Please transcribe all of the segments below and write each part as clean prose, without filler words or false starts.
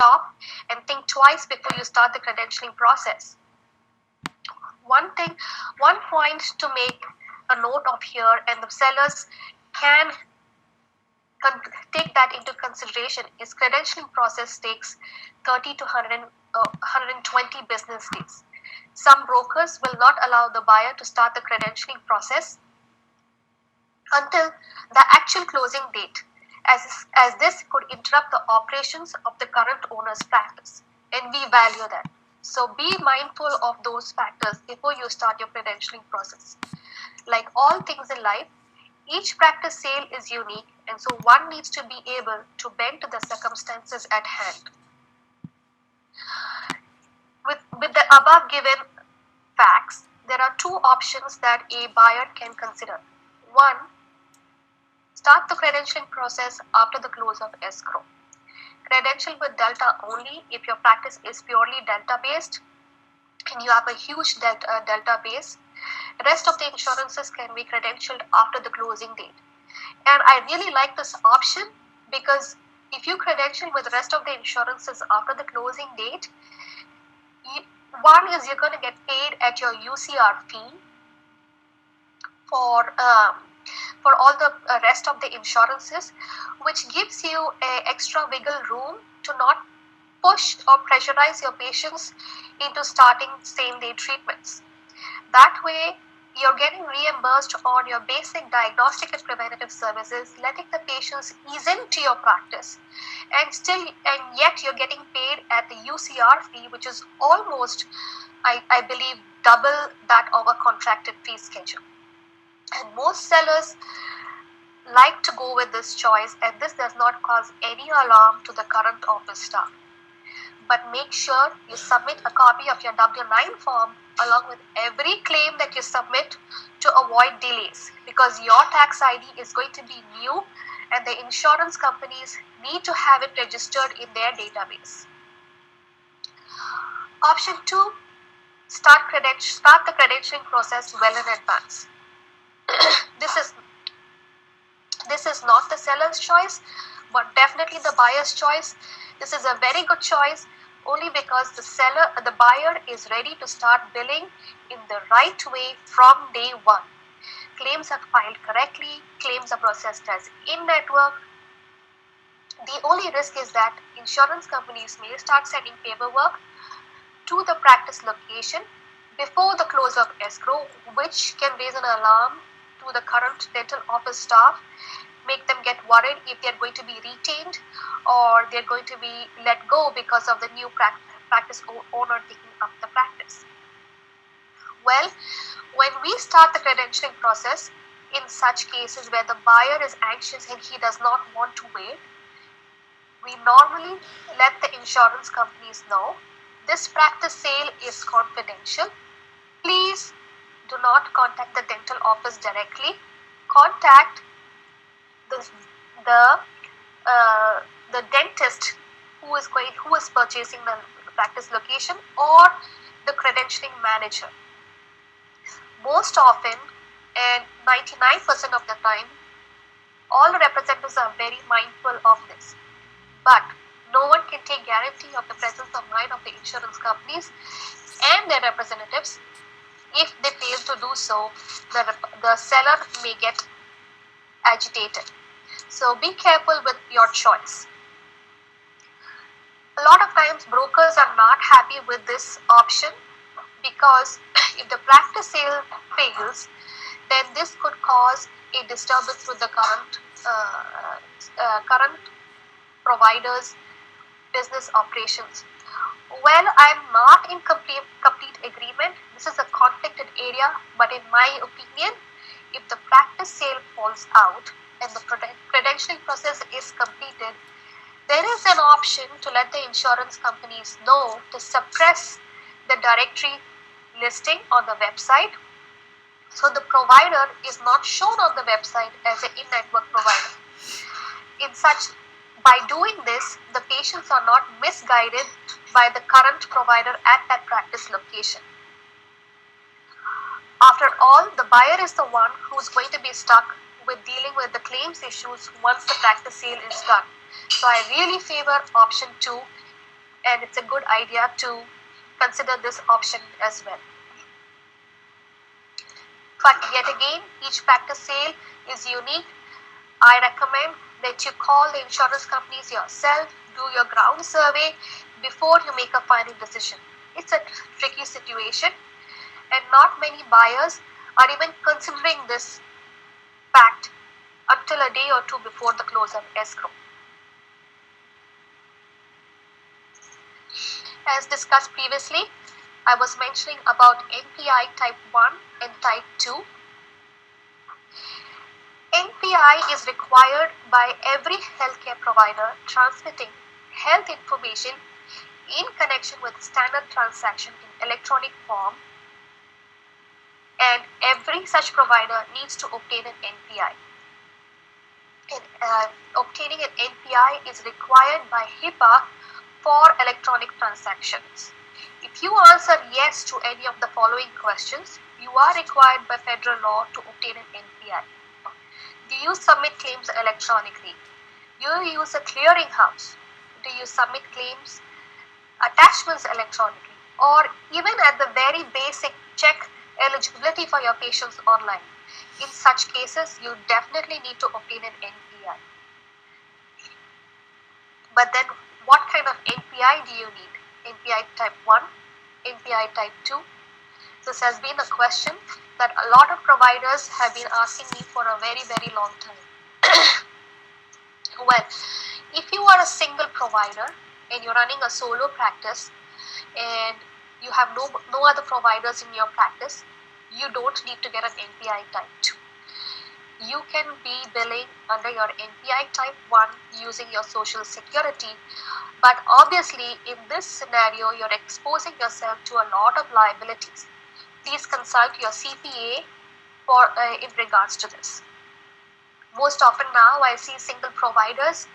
stop and think twice before you start the credentialing process. One thing, one point to make a note of here, and the sellers can take that into consideration, is credentialing process takes 30 to 120 business days. Some brokers will not allow the buyer to start the credentialing process until the actual closing date, as this could interrupt the operations of the current owner's practice, and we value that. So be mindful of those factors before you start your credentialing process. Like all things in life, each practice sale is unique, and so one needs to be able to bend to the circumstances at hand. With the above given facts, there are two options that a buyer can consider. One, start the credentialing process after the close of escrow. Credential with Delta only if your practice is purely Delta based and you have a huge Delta base. Rest of the insurances can be credentialed after the closing date. And I really like this option because if you credential with the rest of the insurances after the closing date, one is you're going to get paid at your UCR fee for all the rest of the insurances, which gives you an extra wiggle room to not push or pressurize your patients into starting same-day treatments. That way, you're getting reimbursed on your basic diagnostic and preventative services, letting the patients ease into your practice, and yet you're getting paid at the UCR fee, which is almost, I believe, double that of a contracted fee schedule. And most sellers like to go with this choice, and this does not cause any alarm to the current office staff. But make sure you submit a copy of your W-9 form along with every claim that you submit to avoid delays, because your tax ID is going to be new and the insurance companies need to have it registered in their database. Option 2, start the credentialing process well in advance. This is not the seller's choice, but definitely the buyer's choice. This is a very good choice only because the buyer is ready to start billing in the right way from day one. Claims are filed correctly, claims are processed as in-network. The only risk is that insurance companies may start sending paperwork to the practice location before the close of escrow, which can raise an alarm to the current dental office staff, make them get worried if they're going to be retained or they're going to be let go because of the new practice owner taking up the practice. Well, when we start the credentialing process, in such cases where the buyer is anxious and he does not want to wait, we normally let the insurance companies know this practice sale is confidential. Please do not contact the dental office directly. Contact the dentist who is purchasing the practice location or the credentialing manager. Most often, and 99% of the time, all representatives are very mindful of this. But no one can take guarantee of the presence of mind of the insurance companies and their representatives. If they fail to do so, the seller may get agitated. So be careful with your choice. A lot of times brokers are not happy with this option because if the practice sale fails, then this could cause a disturbance with the current provider's business operations. Well, I'm not in complete agreement. This is a conflicted area, but in my opinion, if the practice sale falls out and the credentialing process is completed, there is an option to let the insurance companies know to suppress the directory listing on the website, so the provider is not shown on the website as an in-network provider. By doing this, the patients are not misguided by the current provider at that practice location. After all, the buyer is the one who's going to be stuck with dealing with the claims issues once the practice sale is done. So I really favor option 2. and it's a good idea to consider this option as well. But yet again, each practice sale is unique. I recommend that you call the insurance companies yourself, do your ground survey before you make a final decision. It's a tricky situation, and not many buyers are even considering this fact until a day or two before the close of escrow. As discussed previously, I was mentioning about NPI type 1 and type 2. NPI is required by every healthcare provider transmitting health information in connection with standard transaction in electronic form, and every such provider needs to obtain an NPI. And, obtaining an NPI is required by HIPAA for electronic transactions. If you answer yes to any of the following questions, you are required by federal law to obtain an NPI. Do you submit claims electronically? Do you use a clearinghouse? Do you submit claims attachments electronically? Or even at the very basic, check eligibility for your patients online. In such cases, you definitely need to obtain an NPI. But then what kind of NPI do you need? NPI type 1, NPI type 2? This has been a question that a lot of providers have been asking me for a very, very long time. Well, if you are a single provider and you're running a solo practice and you have no other providers in your practice, you don't need to get an NPI type 2. You can be billing under your NPI type 1 using your social security, but obviously in this scenario you're exposing yourself to a lot of liabilities. Please consult your CPA for in regards to this. Most often now I see single providers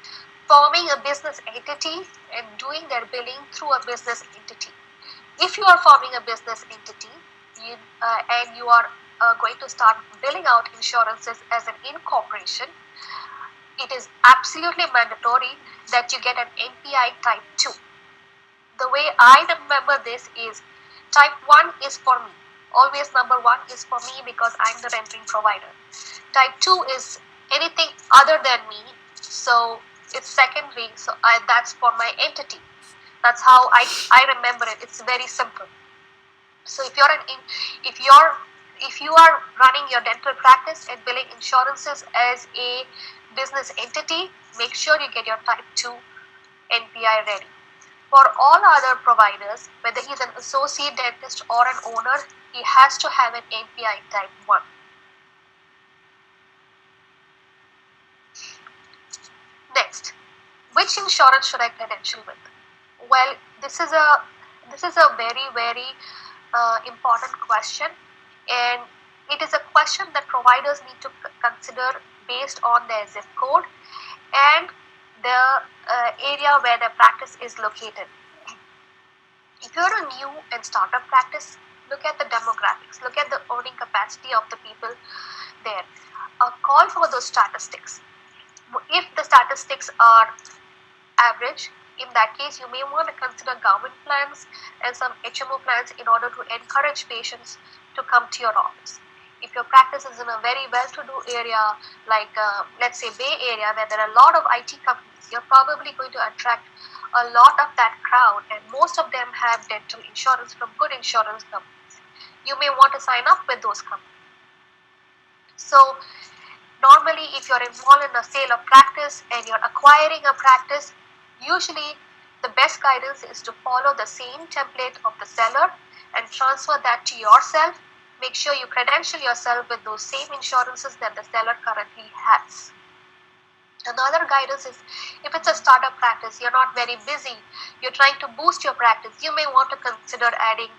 forming a business entity and doing their billing through a business entity. If you are forming a business entity and you are going to start billing out insurances as an incorporation, it is absolutely mandatory that you get an NPI type 2. The way I remember this is type 1 is for me. Always number 1 is for me because I'm the rendering provider. Type 2 is anything other than me, so it's secondary, so that's for my entity. That's how I remember it. It's very simple. So if you are running your dental practice and billing insurances as a business entity, make sure you get your type 2 NPI ready. For all other providers, whether he's an associate dentist or an owner, he has to have an NPI type 1. Next, which insurance should I credential with? Well, this is a very, very important question, and it is a question that providers need to consider based on their zip code and the area where their practice is located. If you're a new and startup practice, look at the demographics, look at the earning capacity of the people there. Call for those statistics. If the statistics are average, in that case you may want to consider government plans and some HMO plans in order to encourage patients to come to your office. If your practice is in a very well-to-do area like let's say Bay Area, where there are a lot of IT companies, you're probably going to attract a lot of that crowd, and most of them have dental insurance from good insurance companies. You may want to sign up with those companies. So normally if you're involved in a sale of practice and you're acquiring a practice, usually the best guidance is to follow the same template of the seller and transfer that to yourself. Make sure you credential yourself with those same insurances that the seller currently has. Another guidance is, if it's a startup practice, you're not very busy, you're trying to boost your practice, you may want to consider adding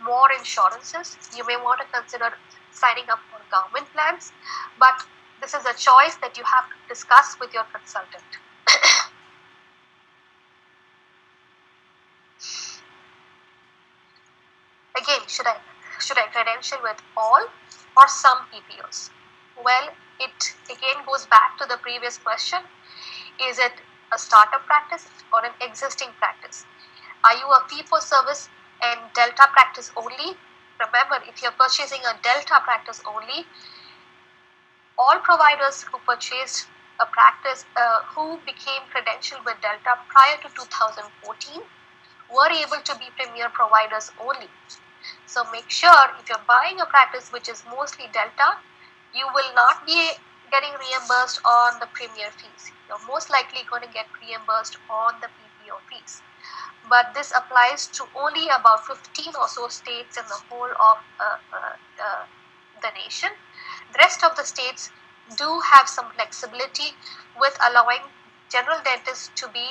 more insurances. You may want to consider signing up for government plans, but this is a choice that you have to discuss with your consultant. Again, should I credential with all or some PPOs? Well, it again goes back to the previous question. Is it a startup practice or an existing practice? Are you a fee for service and Delta practice only? Remember, if you're purchasing a Delta practice only, all providers who purchased a practice, who became credentialed with Delta prior to 2014 were able to be premier providers only. So make sure if you're buying a practice which is mostly Delta, you will not be getting reimbursed on the premier fees. You're most likely going to get reimbursed on the PPO fees. But this applies to only about 15 or so states in the whole of the nation. The rest of the states do have some flexibility with allowing general dentists to be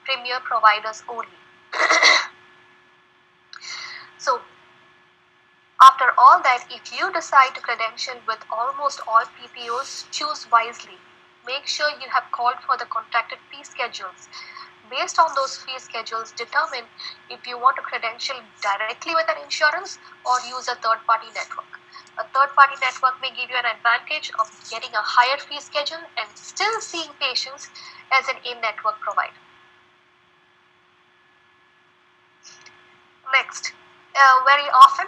premier providers only. So after all that, if you decide to credential with almost all PPOs, choose wisely. Make sure you have called for the contracted fee schedules. Based on those fee schedules, determine if you want to credential directly with an insurance or use a third-party network. A third-party network may give you an advantage of getting a higher fee schedule and still seeing patients as an in-network provider. Next, very often,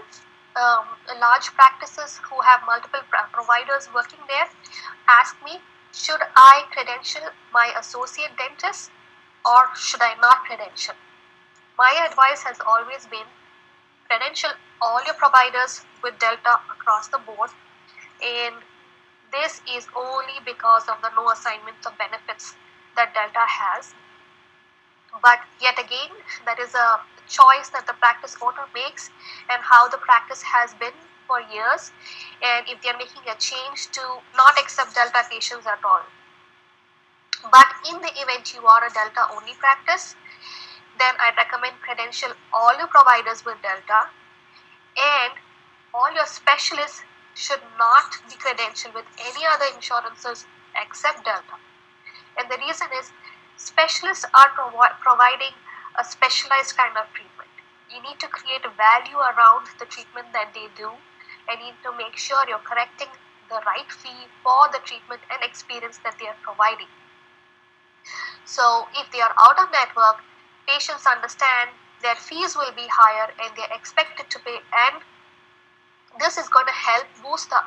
large practices who have multiple providers working there ask me, should I credential my associate dentist or should I not credential? My advice has always been credential all your providers with Delta across the board, and this is only because of the no assignment of benefits that Delta has. But yet again, that is a choice that the practice owner makes and how the practice has been for years, and if they are making a change to not accept Delta patients at all. But in the event you are a Delta only practice, then I recommend credential all your providers with Delta, and all your specialists should not be credentialed with any other insurances except Delta. And the reason is specialists are providing a specialized kind of treatment. You need to create a value around the treatment that they do, and you need to make sure you're correcting the right fee for the treatment and experience that they are providing. So if they are out of network, patients understand their fees will be higher and they're expected to pay, and this is going to help boost the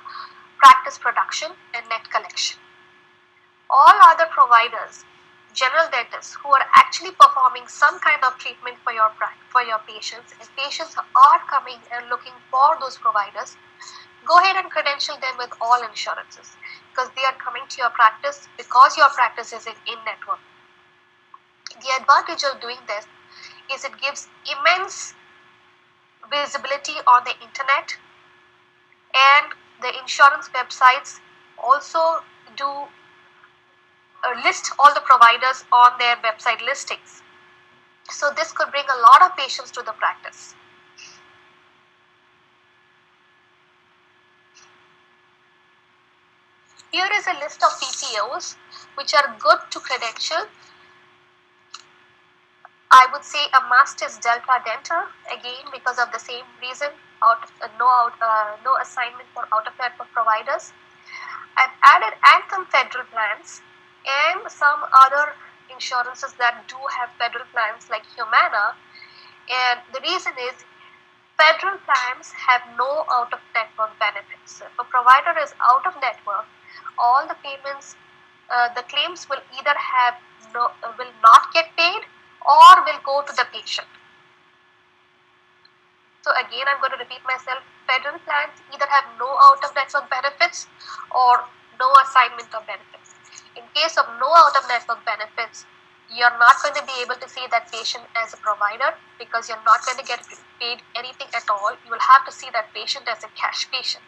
practice production and net collection. All other providers, general dentists who are actually performing some kind of treatment for your patients, and patients are coming and looking for those providers, go ahead and credential them with all insurances because they are coming to your practice because your practice is in network. The advantage of doing this is it gives immense visibility on the internet, and the insurance websites also do list all the providers on their website listings. So this could bring a lot of patients to the practice. Here is a list of PPOs which are good to credential. I would say a must is Delta Dental, again because of the same reason, no assignment for out-of-network providers. I've added Anthem federal plans and some other insurances that do have federal plans like Humana, and the reason is federal plans have no out-of-network benefits. So if a provider is out of network, all the payments, the claims will either will not get paid or will go to the patient. So again, I'm going to repeat myself. Federal plans either have no out-of-network benefits or no assignment of benefits. In case of no out-of-network benefits, you're not going to be able to see that patient as a provider because you're not going to get paid anything at all. You will have to see that patient as a cash patient.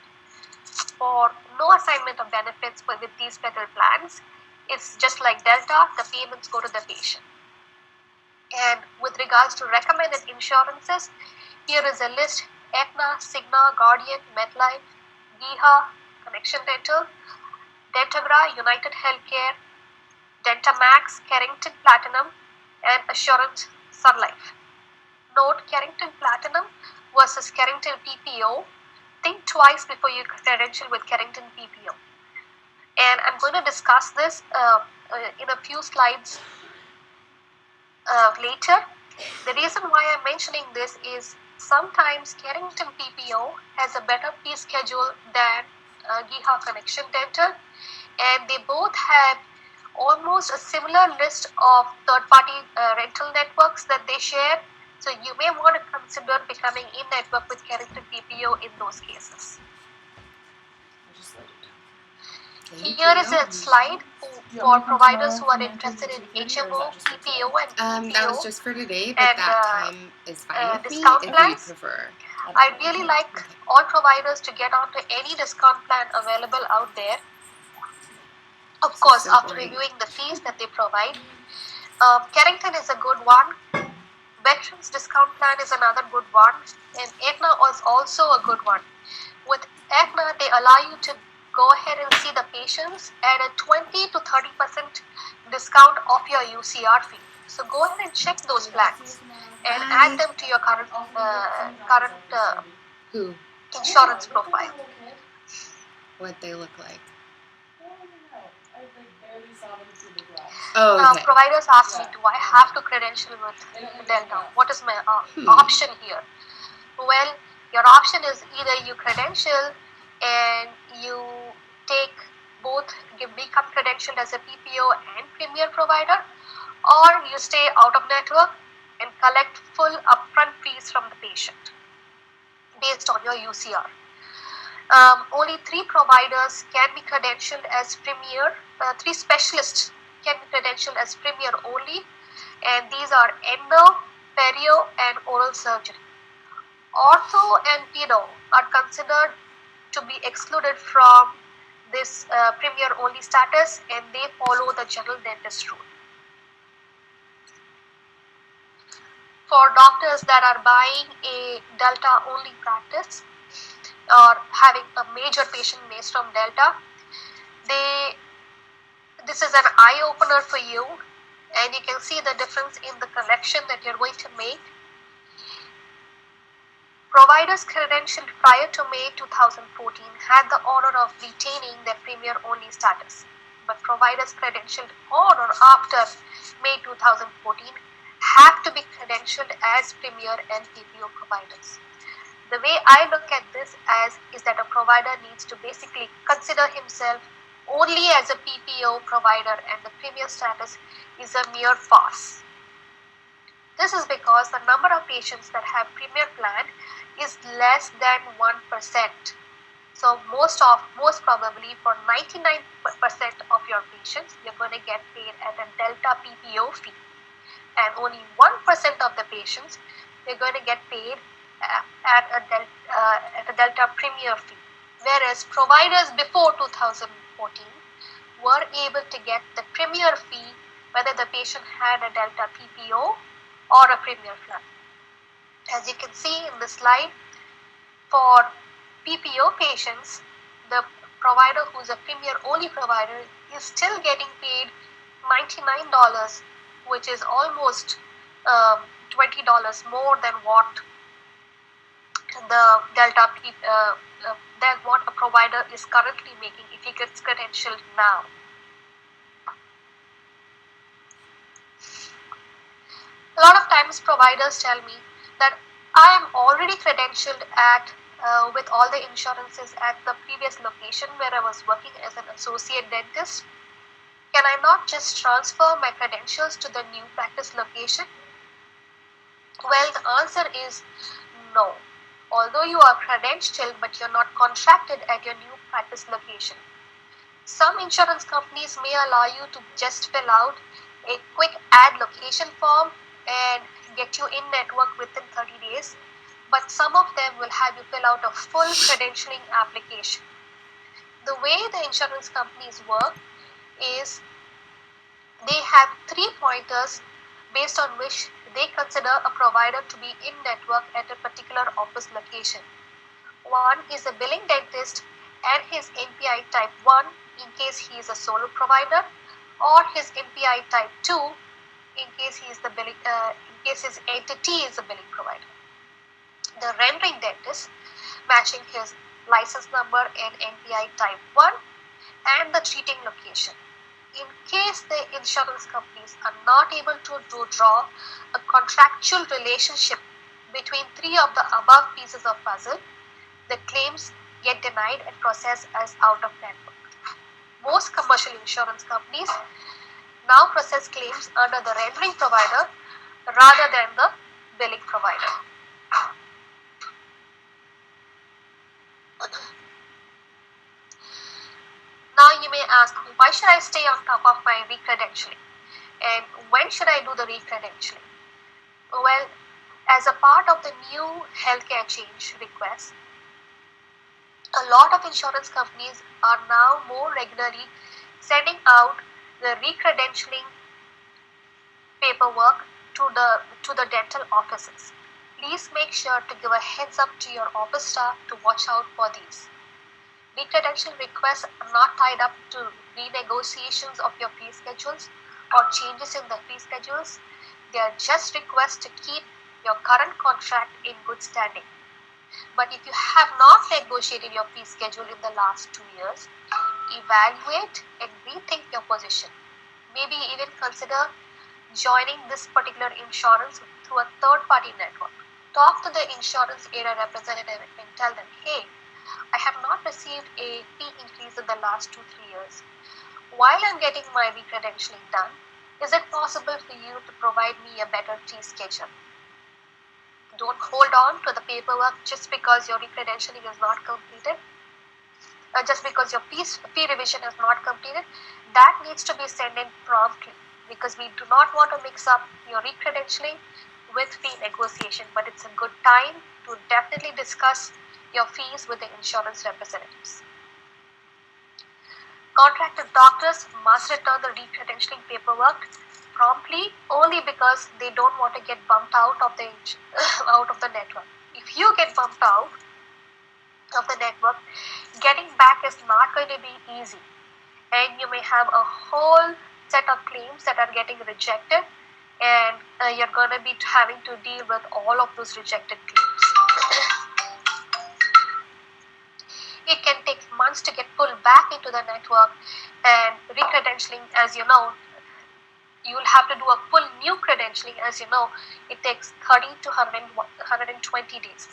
For no assignment of benefits with these federal plans, it's just like Delta, the payments go to the patient. And with regards to recommended insurances, here is a list: Aetna, Cigna, Guardian, MetLife, GEHA, Connection Dental, Dentagra, United Healthcare, Dentamax, Carrington Platinum, and Assurance Sun Life. Note, Carrington Platinum versus Carrington PPO. Think twice before you credential with Carrington PPO. And I'm going to discuss this in a few slides later. The reason why I'm mentioning this is sometimes Carrington PPO has a better fee schedule than Geha Connection Dental, and they both have almost a similar list of third-party rental networks that they share. So you may want to consider becoming in network with Carrington PPO in those cases. Here is a slide for providers who are interested in HMO, PPO, and That was PPO just for today, but that time is fine with me discount if you plans. prefer. I really like all providers to get onto any discount plan available out there. Of course, after reviewing the fees that they provide. Carrington is a good one. Veterans discount plan is another good one, and Aetna is also a good one. With Aetna, they allow you to go ahead and see the patients at a 20 to 30% discount off your UCR fee. So go ahead and check those plans and add them to your current insurance profile. What they look like. Providers ask me, do I have to credential with Delta? What is my option here? Well, your option is either you credential and you take both, become credentialed as a PPO and premier provider, or you stay out of network and collect full upfront fees from the patient based on your UCR. Only 3 providers can be credentialed as premier, 3 specialists can be credentialed as premier only, and these are endo, perio, and oral surgery. Ortho and pedo are considered to be excluded from this premier only status, and they follow the general dentist rule. For doctors that are buying a Delta only practice or having a major patient base from Delta, this is an eye opener for you, and you can see the difference in the collection that you're going to make. Providers credentialed prior to May 2014 had the honor of retaining their premier only status, but providers credentialed on or after May 2014 have to be credentialed as premier and PPO providers. The way I look at this is that a provider needs to basically consider himself only as a PPO provider, and the premier status is a mere farce. This is because the number of patients that have premier plan is less than 1%. So most probably for 99% of your patients, you're going to get paid at a Delta PPO fee, and only 1% of the patients you're going to get paid at a Delta Premier fee. Whereas providers before 2014 were able to get the Premier fee whether the patient had a Delta PPO or a Premier plan. As you can see in the slide, for PPO patients, the provider who's a Premier only provider is still getting paid $99, which is almost $20 more than what the Delta than what a provider is currently making if he gets credentialed now. A lot of times providers tell me that I am already credentialed at with all the insurances at the previous location where I was working as an associate dentist. Can I not just transfer my credentials to the new practice location? Well, the answer is no. Although you are credentialed, but you're not contracted at your new practice location. Some insurance companies may allow you to just fill out a quick add location form and get you in network within 30 days, but some of them will have you fill out a full credentialing application. The way the insurance companies work is they have 3 pointers based on which they consider a provider to be in network at a particular office location. One is a billing dentist and his NPI type 1 in case he is a solo provider, or his NPI type 2 in case he is the billing, in case his entity is a billing provider. The rendering dentist matching his license number and NPI type 1 and the treating location. in case the insurance companies are not able to draw a contractual relationship between three of the above pieces of puzzle, the claims get denied and processed as out of network. Most commercial insurance companies now process claims under the rendering provider rather than the billing provider. Now you may ask, why should I stay on top of my re-credentialing? And when should I do the re-credentialing? Well, as a part of the new healthcare change request, a lot of insurance companies are now more regularly sending out the re-credentialing paperwork to the dental offices. Please make sure to give a heads up to your office staff to watch out for these. Re-credentialing requests are not tied up to renegotiations of your fee schedules or changes in the fee schedules. They are just requests to keep your current contract in good standing. But if you have not negotiated your fee schedule in the last 2 years, evaluate and rethink your position. Maybe even consider joining this particular insurance through a third-party network. Talk to the insurance area representative and tell them, hey, I have not received a fee increase in the last 2-3 years. While I'm getting my re-credentialing done, is it possible for you to provide me a better fee schedule? Don't hold on to the paperwork just because your re-credentialing is not completed, just because your fee revision is not completed. That needs to be sent in promptly, because we do not want to mix up your re-credentialing with fee negotiation, but it's a good time to definitely discuss your fees with the insurance representatives. Contracted doctors must return the re-credentialing paperwork promptly only because they don't want to get bumped out of the network. If you get bumped out of the network, getting back is not going to be easy, and you may have a whole set of claims that are getting rejected, and you're going to be having to deal with all of those rejected claims. It can take months to get pulled back into the network, and re-credentialing, as you know, you will have to do a full new credentialing. As you know, it takes 30 to 120 days.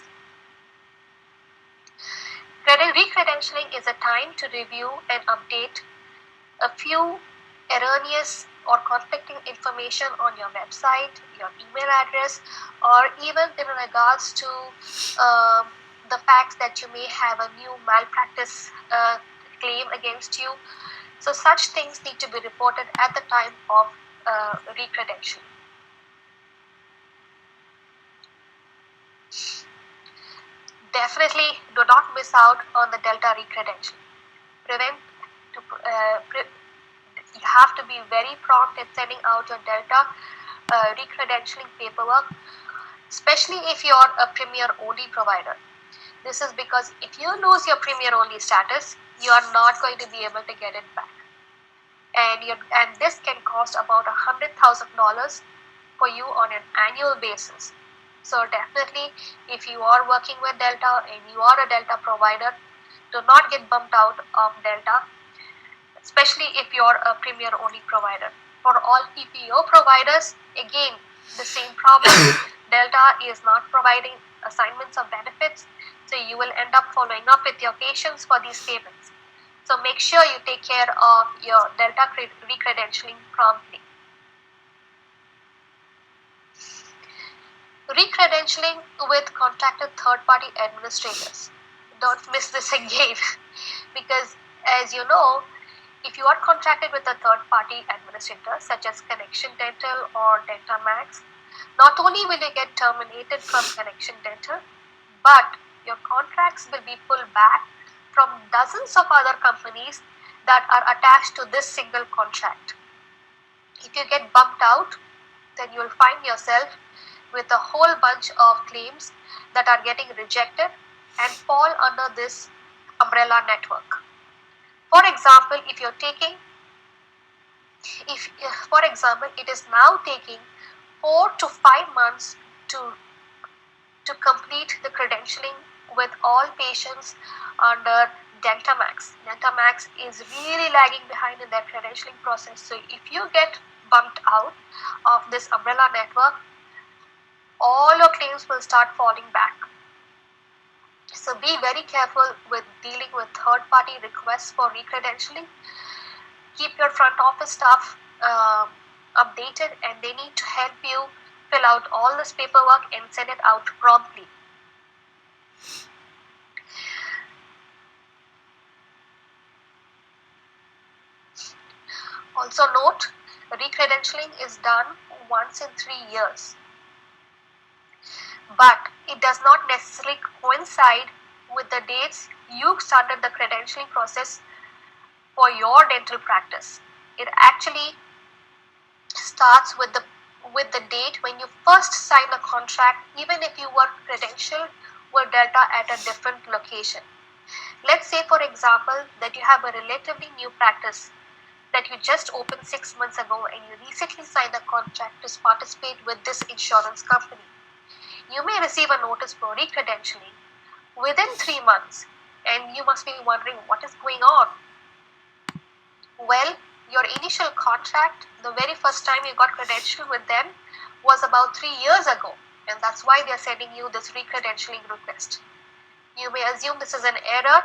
Re-credentialing is a time to review and update a few erroneous or conflicting information on your website, your email address, or even in regards to the facts that you may have a new malpractice claim against you. So such things need to be reported at the time of re-credentialing. Definitely do not miss out on the Delta re-credentialing. You have to be very prompt in sending out your Delta re-credentialing paperwork, especially if you are a Premier only provider. This is because if you lose your Premier only status, you are not going to be able to get it back, and this can cost about $100,000 for you on an annual basis. So definitely, if you are working with Delta and you are a Delta provider, do not get bumped out of Delta, especially if you are a Premier only provider. For all PPO providers, again, the same problem. Delta is not providing assignments of benefits, so you will end up following up with your patients for these payments. So make sure you take care of your Delta re-credentialing promptly. Re-credentialing with contracted third-party administrators. Don't miss this again, because as you know, if you are contracted with a third-party administrator such as Connection Dental or Dentamax, not only will you get terminated from Connection Dental, but your contracts will be pulled back from dozens of other companies that are attached to this single contract. If you get bumped out, then you will find yourself with a whole bunch of claims that are getting rejected and fall under this umbrella network. For example, it is now taking 4 to 5 months to complete the credentialing with all patients under Deltamax. Deltamax is really lagging behind in their credentialing process. So if you get bumped out of this umbrella network, all your claims will start falling back. So be very careful with dealing with third-party requests for recredentialing. Keep your front office staff updated, and they need to help you fill out all this paperwork and send it out promptly. Also note, recredentialing is done once in 3 years, but it does not necessarily coincide with the dates you started the credentialing process for your dental practice. It actually starts with the date when you first sign a contract, even if you were credentialed with Delta at a different location. Let's say, for example, that you have a relatively new practice that you just opened 6 months ago and you recently signed a contract to participate with this insurance company. You may receive a notice for recredentialing within 3 months, and you must be wondering what is going on. Well, your initial contract, the very first time you got credentialed with them, was about 3 years ago, and that's why they're sending you this recredentialing request. You may assume this is an error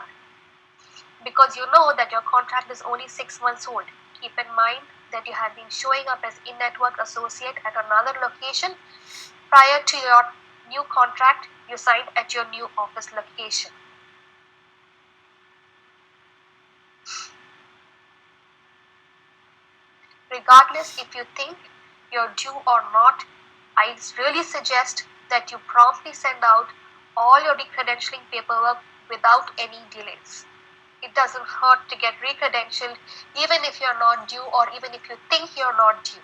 because you know that your contract is only 6 months old. Keep in mind that you have been showing up as in-network associate at another location prior to your new contract you signed at your new office location. Regardless if you think you're due or not, I really suggest that you promptly send out all your recredentialing paperwork without any delays. It doesn't hurt to get recredentialed even if you're not due, or even if you think you're not due.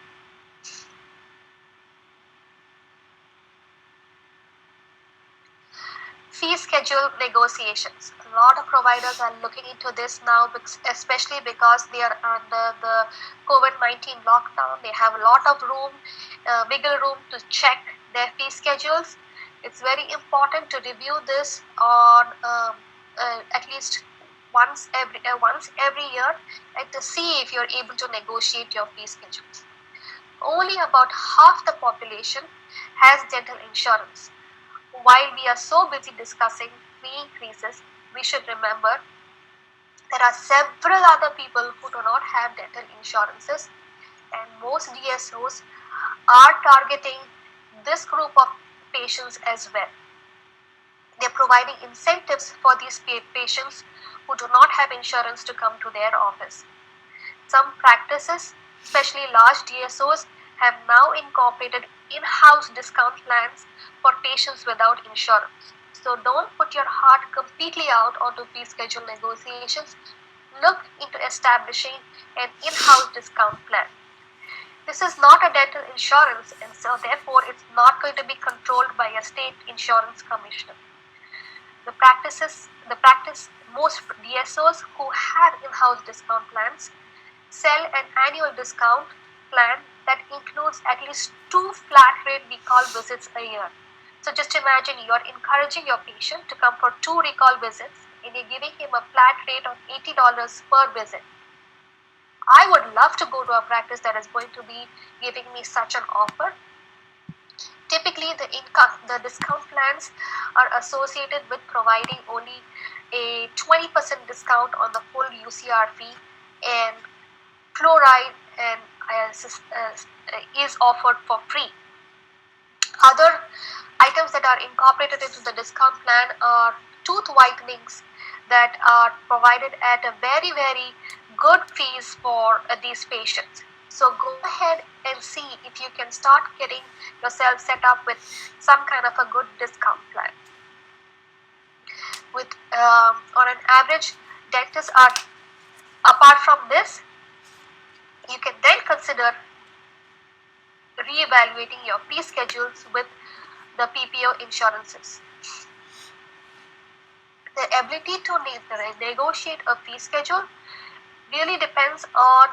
Fee schedule negotiations. A lot of providers are looking into this now, especially because they are under the COVID-19 lockdown. They have a lot of room, wiggle room to check their fee schedules. It's very important to review this on at least once every year, and to see if you're able to negotiate your fee schedules. Only about half the population has dental insurance. While we are so busy discussing fee increases, we should remember there are several other people who do not have dental insurances, and most DSOs are targeting this group of patients as well. They're providing incentives for these patients who do not have insurance to come to their office. Some practices, especially large DSOs, have now incorporated in-house discount plans for patients without insurance. So don't put your heart completely out onto fee schedule negotiations. Look into establishing an in-house discount plan. This is not a dental insurance, and so therefore it's not going to be controlled by a state insurance commissioner. Most DSOs who have in-house discount plans sell an annual discount plan that includes at least 2 flat rate recall visits a year. So just imagine you're encouraging your patient to come for 2 recall visits, and you're giving him a flat rate of $80 per visit. I would love to go to a practice that is going to be giving me such an offer. Typically, the discount plans are associated with providing only a 20% discount on the full UCR fee, and fluoride and is offered for free. Other items that are incorporated into the discount plan are tooth whitenings that are provided at a very, very good fees for these patients. So go ahead and see if you can start getting yourself set up with some kind of a good discount plan. With on an average, dentists are, apart from this, you can then consider re-evaluating your fee schedules with the PPO insurances. The ability to negotiate a fee schedule really depends on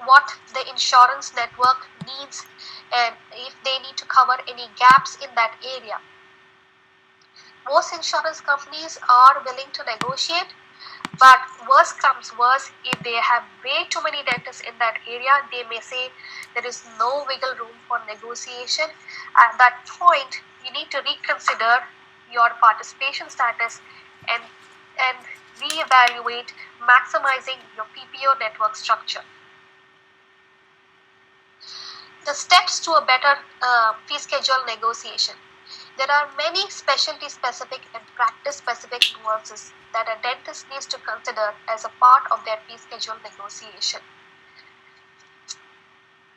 what the insurance network needs and if they need to cover any gaps in that area. Most insurance companies are willing to negotiate, But worse comes worse, if they have way too many dentists in that area, they may say there is no wiggle room for negotiation. At that point, you need to reconsider your participation status and reevaluate maximizing your PPO network structure. The steps to a better fee schedule negotiation. There are many specialty-specific and practice-specific nuances that a dentist needs to consider as a part of their fee schedule negotiation.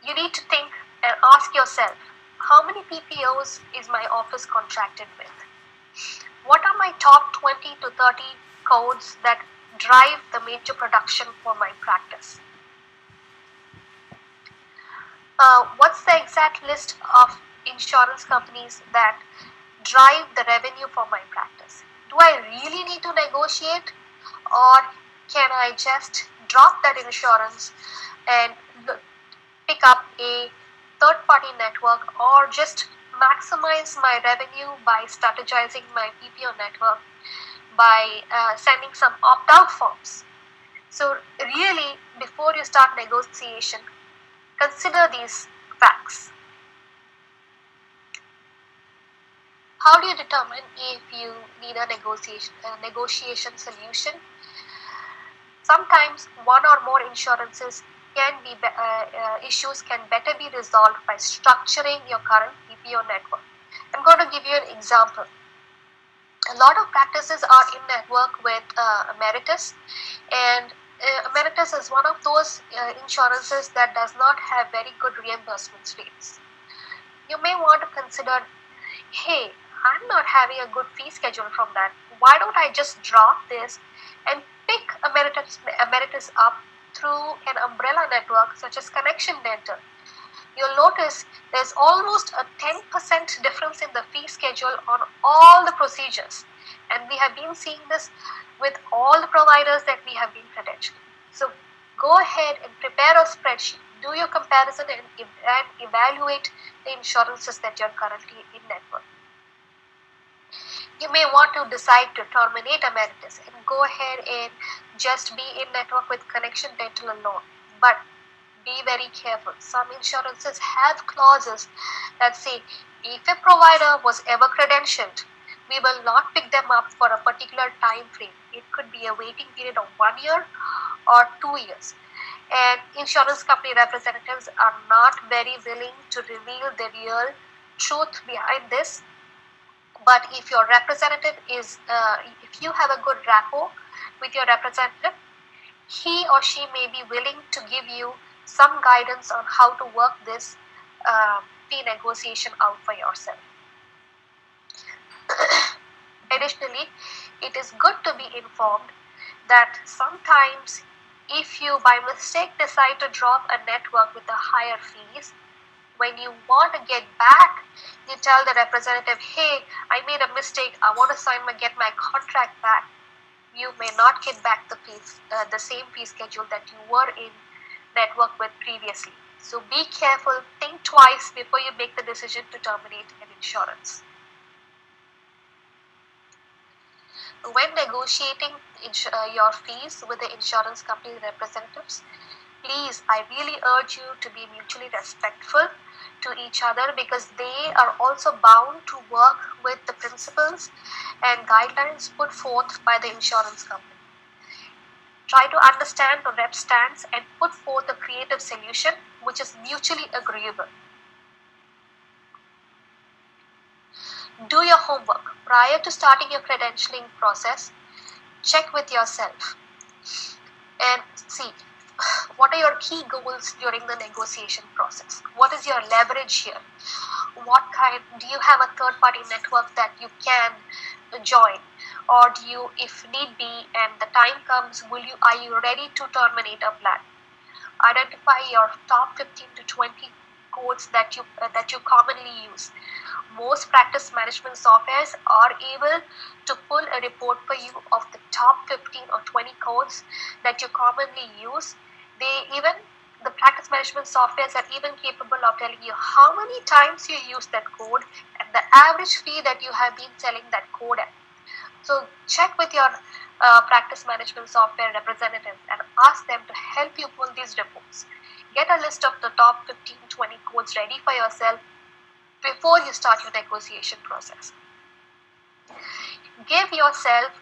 You need to think and ask yourself, how many PPOs is my office contracted with? What are my top 20 to 30 codes that drive the major production for my practice? What's the exact list of insurance companies that drive the revenue for my practice? Do I really need to negotiate, or can I just drop that insurance and pick up a third-party network, or just maximize my revenue by strategizing my PPO network by sending some opt-out forms? So really, before you start negotiation, consider these facts. How do you determine if you need a negotiation solution? Sometimes one or more insurances issues can better be resolved by structuring your current PPO network. I'm going to give you an example. A lot of practices are in network with Emeritus, and Emeritus is one of those insurances that does not have very good reimbursement rates. You may want to consider, hey, I'm not having a good fee schedule from that. Why don't I just drop this and pick Emeritus up through an umbrella network such as Connection Dental? You'll notice there's almost a 10% difference in the fee schedule on all the procedures. And we have been seeing this with all the providers that we have been credentialing. So go ahead and prepare a spreadsheet. Do your comparison and evaluate the insurances that you're currently in network. You may want to decide to terminate Emeritus and go ahead and just be in network with Connection Dental alone. But be very careful. Some insurances have clauses that say if a provider was ever credentialed, we will not pick them up for a particular time frame. It could be a waiting period of 1 year or 2 years. And insurance company representatives are not very willing to reveal the real truth behind this. But if your representative is, if you have a good rapport with your representative, he or she may be willing to give you some guidance on how to work this fee negotiation out for yourself. Additionally, it is good to be informed that sometimes if you by mistake decide to drop a network with a higher fees, when you want to get back, you tell the representative, hey, I made a mistake, I want to get my contract back. You may not get back the same fee schedule that you were in network with previously. So be careful, think twice before you make the decision to terminate an insurance. When negotiating your fees with the insurance company representatives, please, I really urge you to be mutually respectful to each other, because they are also bound to work with the principles and guidelines put forth by the insurance company. Try to understand the rep stance and put forth a creative solution which is mutually agreeable. Do your homework. Prior to starting your credentialing process, check with yourself and see what are your key goals during the negotiation process. What is your leverage here? Do you have a third-party network that you can join, or do you, if need be, and the time comes, are you ready to terminate a plan? Identify your top 15 to 20 codes that you commonly use. Most practice management softwares are able to pull a report for you of the top 15 or 20 codes that you commonly use. The practice management softwares are even capable of telling you how many times you use that code and the average fee that you have been selling that code at. So check with your practice management software representatives and ask them to help you pull these reports. Get a list of the top 15-20 codes ready for yourself before you start your negotiation process. Give yourself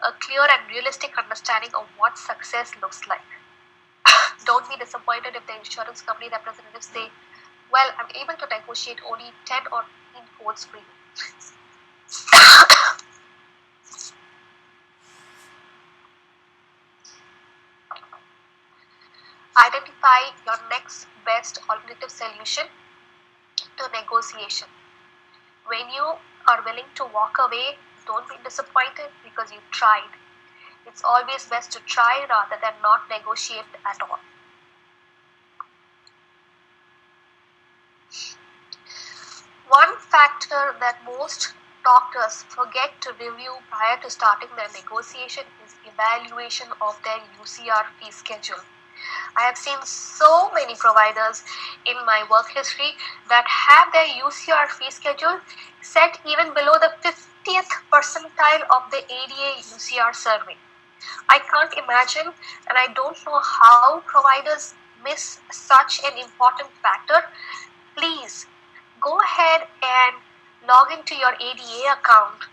a clear and realistic understanding of what success looks like. Don't be disappointed if the insurance company representatives say, well, I'm able to negotiate only 10 or 15 codes for you. Identify your next best alternative solution to negotiation. When you are willing to walk away, don't be disappointed because you tried. It's always best to try rather than not negotiate at all. One factor that most doctors forget to review prior to starting their negotiation is evaluation of their UCR fee schedule. I have seen so many providers in my work history that have their UCR fee schedule set even below the 50th percentile of the ADA UCR survey. I can't imagine, and I don't know how providers miss such an important factor. Please go ahead and log into your ADA account,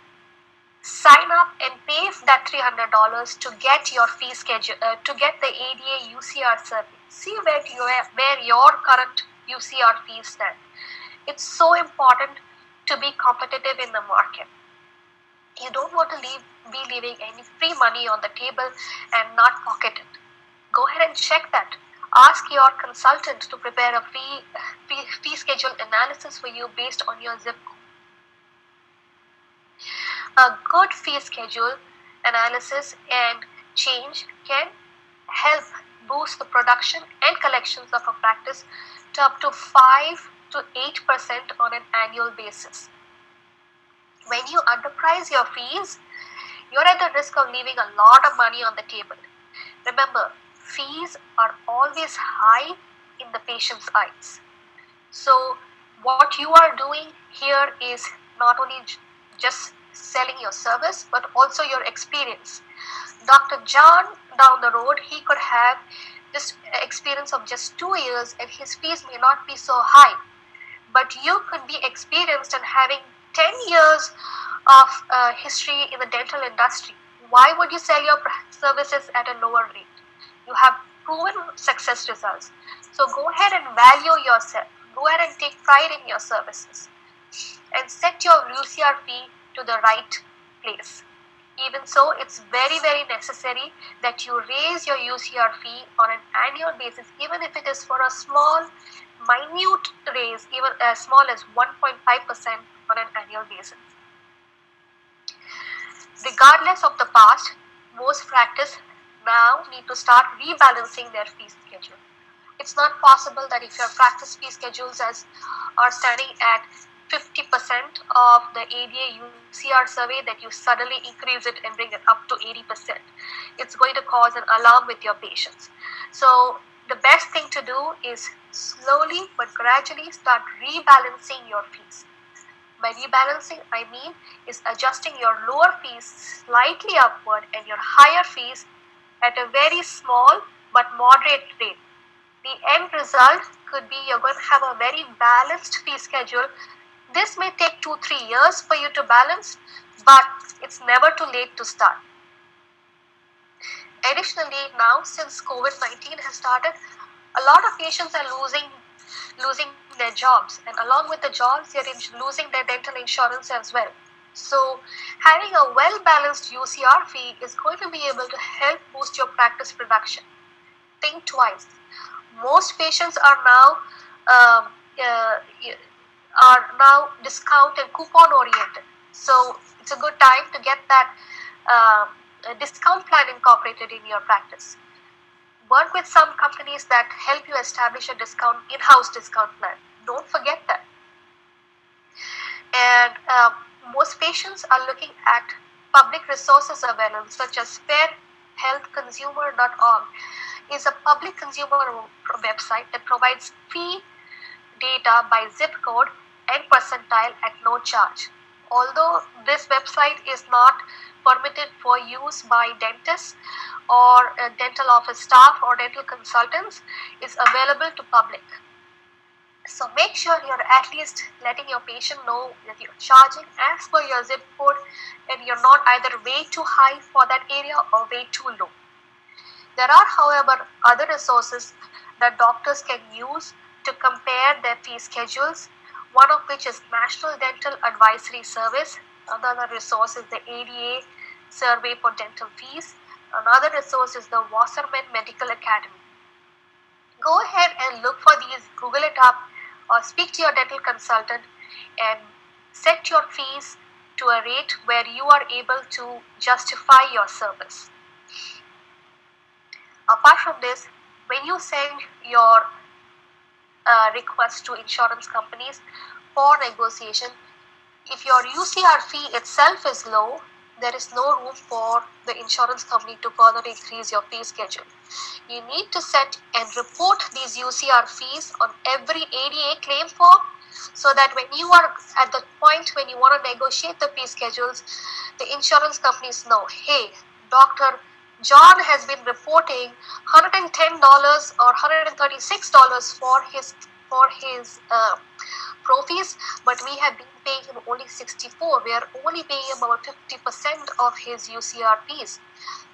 sign up and pay that $300 to get your fee schedule, to get the ADA UCR survey. See where your current UCR fees stand. It's so important to be competitive in the market. You don't want to be leaving any free money on the table and not pocket it. Go ahead and check that. Ask your consultant to prepare a fee schedule analysis for you based on your zip code. A good fee schedule analysis and change can help boost the production and collections of a practice to up to 5 to 8% on an annual basis. When you underprice your fees, you're at the risk of leaving a lot of money on the table. Remember, fees are always high in the patient's eyes. So what you are doing here is not only just selling your service, but also your experience. Dr. John down the road, he could have just experience of just 2 years and his fees may not be so high. But you could be experienced and having 10 years of history in the dental industry. Why would you sell your services at a lower rate? You have proven success results. So go ahead and value yourself. Go ahead and take pride in your services and set your UCR fee to the right place. Even so, it's very, very necessary that you raise your UCR fee on an annual basis, even if it is for a small, minute raise, even as small as 1.5% on an annual basis. Regardless of the past, most practices now need to start rebalancing their fee schedule. It's not possible that if your practice fee schedules are standing at 50% of the ADA UCR survey that you suddenly increase it and bring it up to 80%. It's going to cause an alarm with your patients. So the best thing to do is slowly but gradually start rebalancing your fees. By rebalancing, I mean is adjusting your lower fees slightly upward and your higher fees at a very small but moderate rate. The end result could be you're going to have a very balanced fee schedule. This may take 2-3 years for you to balance, but it's never too late to start. Additionally, now since COVID-19 has started, a lot of patients are losing their jobs, and along with the jobs, they're losing their dental insurance as well. So having a well-balanced UCR fee is going to be able to help boost your practice production. Think twice. Most patients are now discount and coupon oriented. So it's a good time to get that discount plan incorporated in your practice. Work with some companies that help you establish a in-house discount plan. Don't forget that. And most patients are looking at public resources available, such as fairhealthconsumer.org is a public consumer website that provides fee data by zip code and percentile at no charge. Although this website is not permitted for use by dentists or dental office staff or dental consultants, is available to public. So make sure you're at least letting your patient know that you're charging as per your zip code and you're not either way too high for that area or way too low. There are, however, other resources that doctors can use to compare their fee schedules, one of which is National Dental Advisory Service. Another resource is the ADA Survey for Dental Fees. Another resource is the Wasserman Medical Academy. Go ahead and look for these, Google it up, or speak to your dental consultant and set your fees to a rate where you are able to justify your service. Apart from this, when you send your request to insurance companies for negotiation, if your UCR fee itself is low, there is no room for the insurance company to further increase your fee schedule. You need to set and report these UCR fees on every ADA claim form, so that when you are at the point when you want to negotiate the fee schedules, the insurance companies know, hey, Dr. John has been reporting $110 or $136 for his pro fees, but we have been paying him only 64. We are only paying him about 50% of his UCR fees.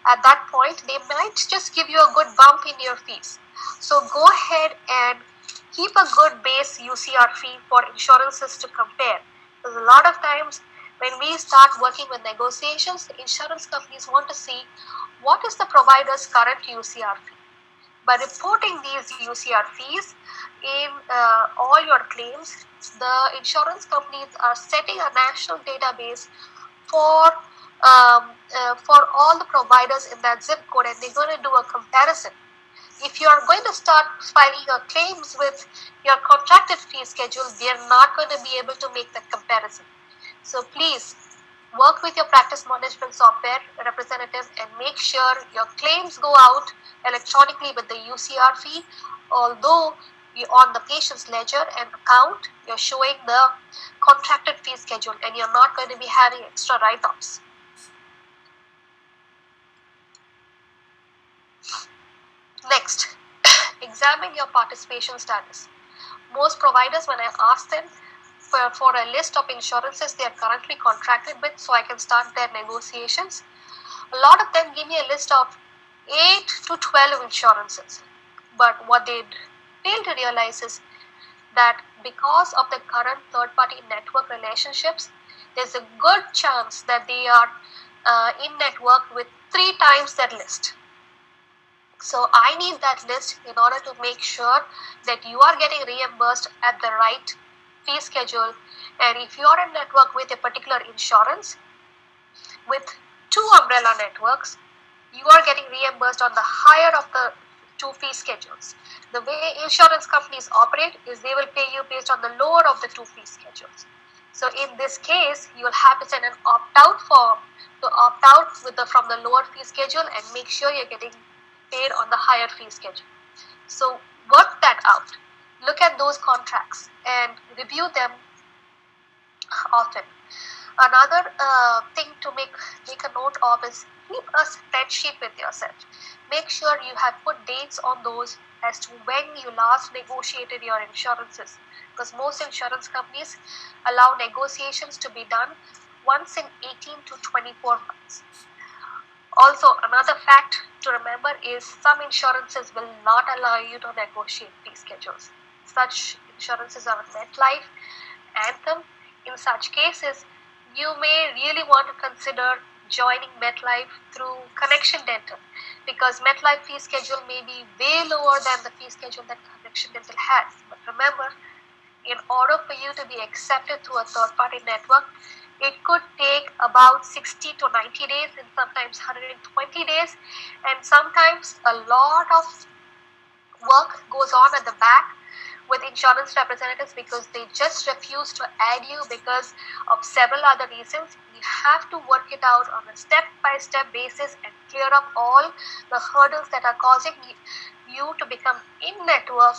At that point, they might just give you a good bump in your fees. So go ahead and keep a good base UCR fee for insurances to compare. Because a lot of times when we start working with negotiations, the insurance companies want to see what is the provider's current UCR fee. By reporting these UCR fees in all your claims, the insurance companies are setting a national database for all the providers in that zip code, and they're going to do a comparison. If you are going to start filing your claims with your contracted fee schedule, they are not going to be able to make that comparison. So please work with your practice management software representative and make sure your claims go out electronically with the UCR fee, although on the patient's ledger and account you're showing the contracted fee schedule and you're not going to be having extra write-offs. Next, examine your participation status. Most providers, when I ask them for a list of insurances they are currently contracted with so I can start their negotiations, a lot of them give me a list of 8 to 12 insurances. But what they fail to realize is that because of the current third-party network relationships, there's a good chance that they are in network with 3 times that list. So I need that list in order to make sure that you are getting reimbursed at the right fee schedule. And if you are in network with a particular insurance with 2 umbrella networks, you are getting reimbursed on the higher of the 2 fee schedules. The way insurance companies operate is they will pay you based on the lower of the 2 fee schedules. So in this case, you will have to send an opt-out form to opt out from the lower fee schedule and make sure you're getting paid on the higher fee schedule. So work that out. Look at those contracts and review them often. Another thing to make a note of is keep a spreadsheet with yourself. Make sure you have put dates on those as to when you last negotiated your insurances, because most insurance companies allow negotiations to be done once in 18 to 24 months. Also, another fact to remember is some insurances will not allow you to negotiate fee schedules. Such insurances are MetLife, Anthem. In such cases, you may really want to consider joining MetLife through Connection Dental, because MetLife fee schedule may be way lower than the fee schedule that Connection Dental has. But remember, in order for you to be accepted through a third-party network, it could take about 60 to 90 days and sometimes 120 days, and sometimes a lot of work goes on at the back with insurance representatives because they just refuse to add you because of several other reasons. You have to work it out on a step-by-step basis and clear up all the hurdles that are causing you to become in network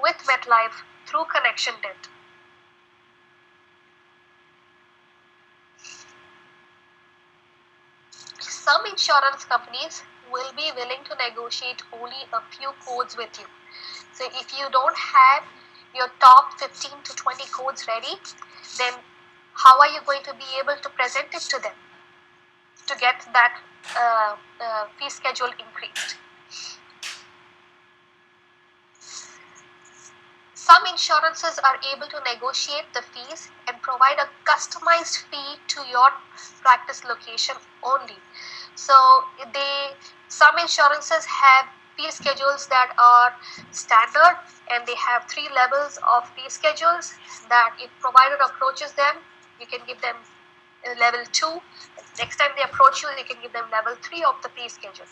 with MetLife through Connection Dental. some insurance companies will be willing to negotiate only a few codes with you. So if you don't have your top 15 to 20 codes ready, then how are you going to be able to present it to them to get that fee schedule increased? Some insurances are able to negotiate the fees and provide a customized fee to your practice location only. So some insurances have fee schedules that are standard, and they have 3 levels of fee schedules that if provider approaches them, you can give them level 2. Next time they approach you, you can give them level 3 of the fee schedule.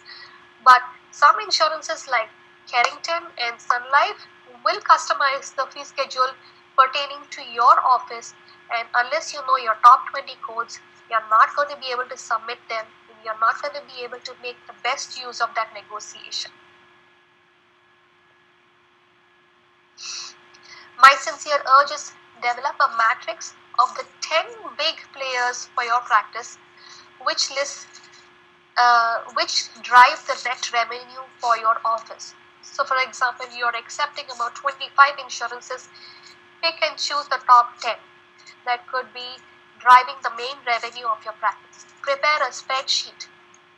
But some insurances like Carrington and Sun Life will customize the fee schedule pertaining to your office, and unless you know your top 20 codes, you're not going to be able to submit them, and you're not going to be able to make the best use of that negotiation. My sincere urge is develop a matrix of the 10 big players for your practice, which drive the net revenue for your office. So for example, you're accepting about 25 insurances, pick and choose the top 10 that could be driving the main revenue of your practice. Prepare a spreadsheet,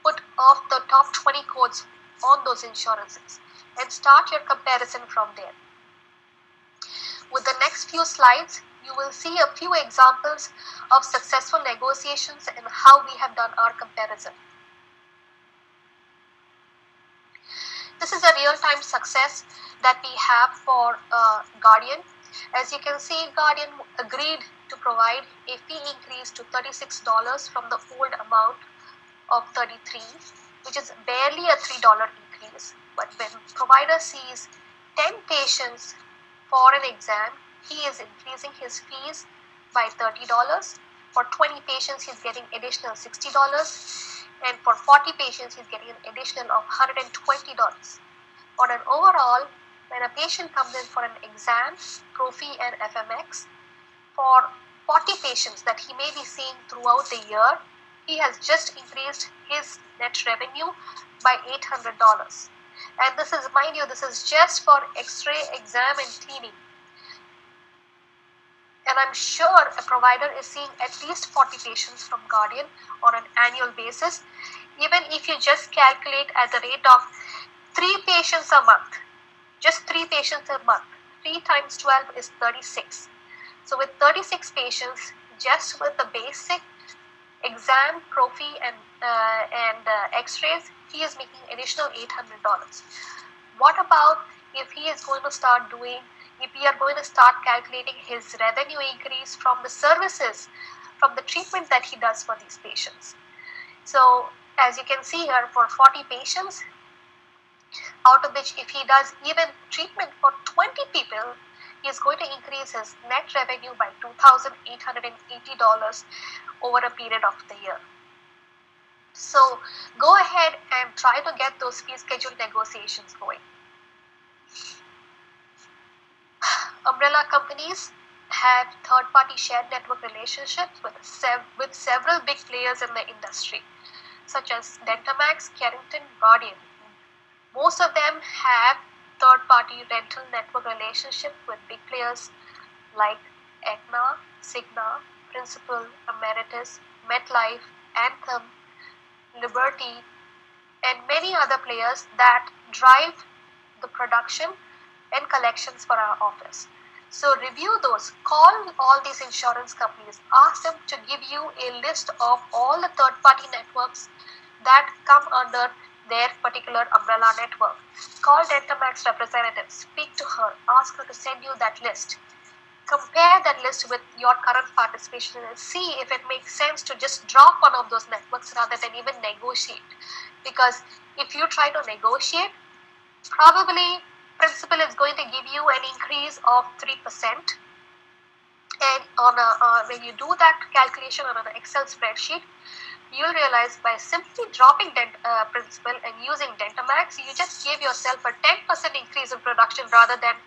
put off the top 20 codes on those insurances, and start your comparison from there. With the next few slides, you will see a few examples of successful negotiations and how we have done our comparison. This is a real-time success that we have for Guardian. As you can see, Guardian agreed to provide a fee increase to $36 from the old amount of $33, which is barely a $3 increase. But when provider sees 10 patients for an exam, he is increasing his fees by $30. For 20 patients, he's getting additional $60. And for 40 patients, he's getting an additional of $120. On an overall, when a patient comes in for an exam, Prophy and FMX, for 40 patients that he may be seeing throughout the year, he has just increased his net revenue by $800. And this is, mind you, this is just for X-ray, exam and cleaning. And I'm sure a provider is seeing at least 40 patients from Guardian on an annual basis. Even if you just calculate at the rate of 3 patients a month, just 3 patients a month, 3 times 12 is 36. So with 36 patients, just with the basic exam, Prophy and X-rays, he is making additional $800. What about if he is going to start doing, if we are going to start calculating his revenue increase from the services, from the treatment that he does for these patients? So as you can see here, for 40 patients, out of which if he does even treatment for 20 people, he is going to increase his net revenue by $2,880 over a period of the year. So go ahead and try to get those fee schedule negotiations going. Umbrella companies have third-party shared network relationships with several big players in the industry, such as Dentamax, Carrington, Guardian. Most of them have third-party rental network relationships with big players like Aetna, Cigna, Principal, Emeritus, MetLife, Anthem, Liberty, and many other players that drive the production and collections for our office. So review those, call all these insurance companies, ask them to give you a list of all the third-party networks that come under their particular umbrella network. Call Dentamax representative, speak to her, ask her to send you that list. Compare that list with your current participation and see if it makes sense to just drop one of those networks rather than even negotiate. Because if you try to negotiate, probably Principal is going to give you an increase of 3%. And when you do that calculation on an Excel spreadsheet, you'll realize by simply dropping Principal and using Dentamax, you just gave yourself a 10% increase in production rather than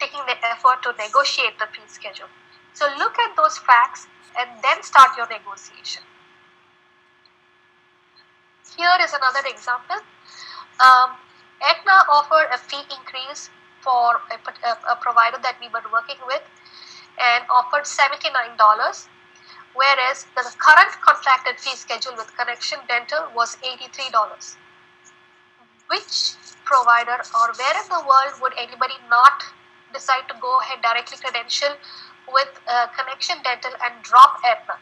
taking the effort to negotiate the fee schedule. So look at those facts and then start your negotiation. Here is another example. Aetna offered a fee increase for a provider that we were working with and offered $79, whereas the current contracted fee schedule with Connection Dental was $83. Which provider or where in the world would anybody not decide to go ahead directly credential with Connection Dental and drop Aetna?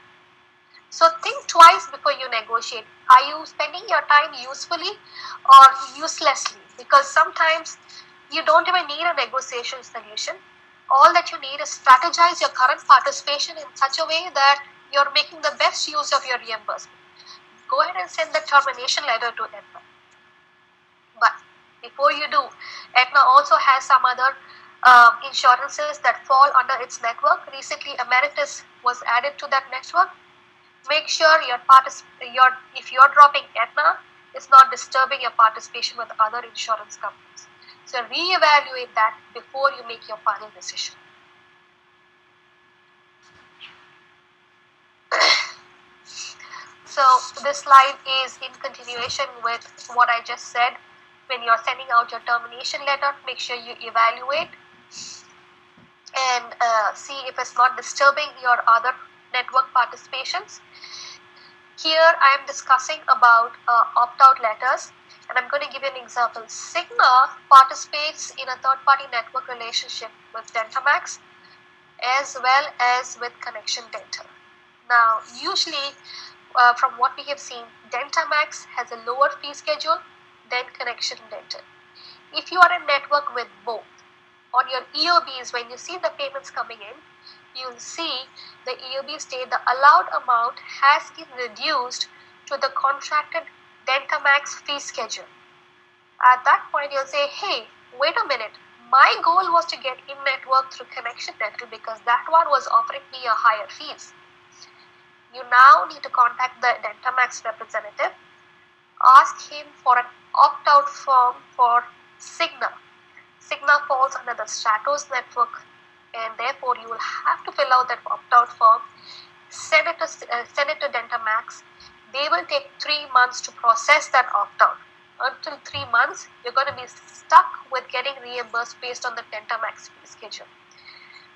So think twice before you negotiate. Are you spending your time usefully or uselessly? Because sometimes you don't even need a negotiation solution. All that you need is strategize your current participation in such a way that you're making the best use of your reimbursement. Go ahead and send the termination letter to Aetna. But before you do, Aetna also has some other insurances that fall under its network. Recently, Emeritus was added to that network. Make sure if you're dropping Aetna, it's not disturbing your participation with other insurance companies. So reevaluate that before you make your final decision. So this slide is in continuation with what I just said. When you're sending out your termination letter, make sure you evaluate and see if it's not disturbing your other network participations. Here I am discussing about opt-out letters, and I'm going to give you an example. Cigna participates in a third-party network relationship with Dentamax as well as with Connection Dental. Now, usually from what we have seen, Dentamax has a lower fee schedule than Connection Dental. If you are in network with both, on your EOBs, when you see the payments coming in, you'll see the EOB state the allowed amount has been reduced to the contracted Dentamax fee schedule. At that point, you'll say, hey, wait a minute, my goal was to get in network through Connection Dental because that one was offering me a higher fees. You now need to contact the Dentamax representative, ask him for an opt-out form for Cigna. Cigna falls under the Stratos network, and therefore you will have to fill out that opt-out form, send it to Dentamax. They will take 3 months to process that opt-out. Until 3 months, you're going to be stuck with getting reimbursed based on the Dentamax fee schedule.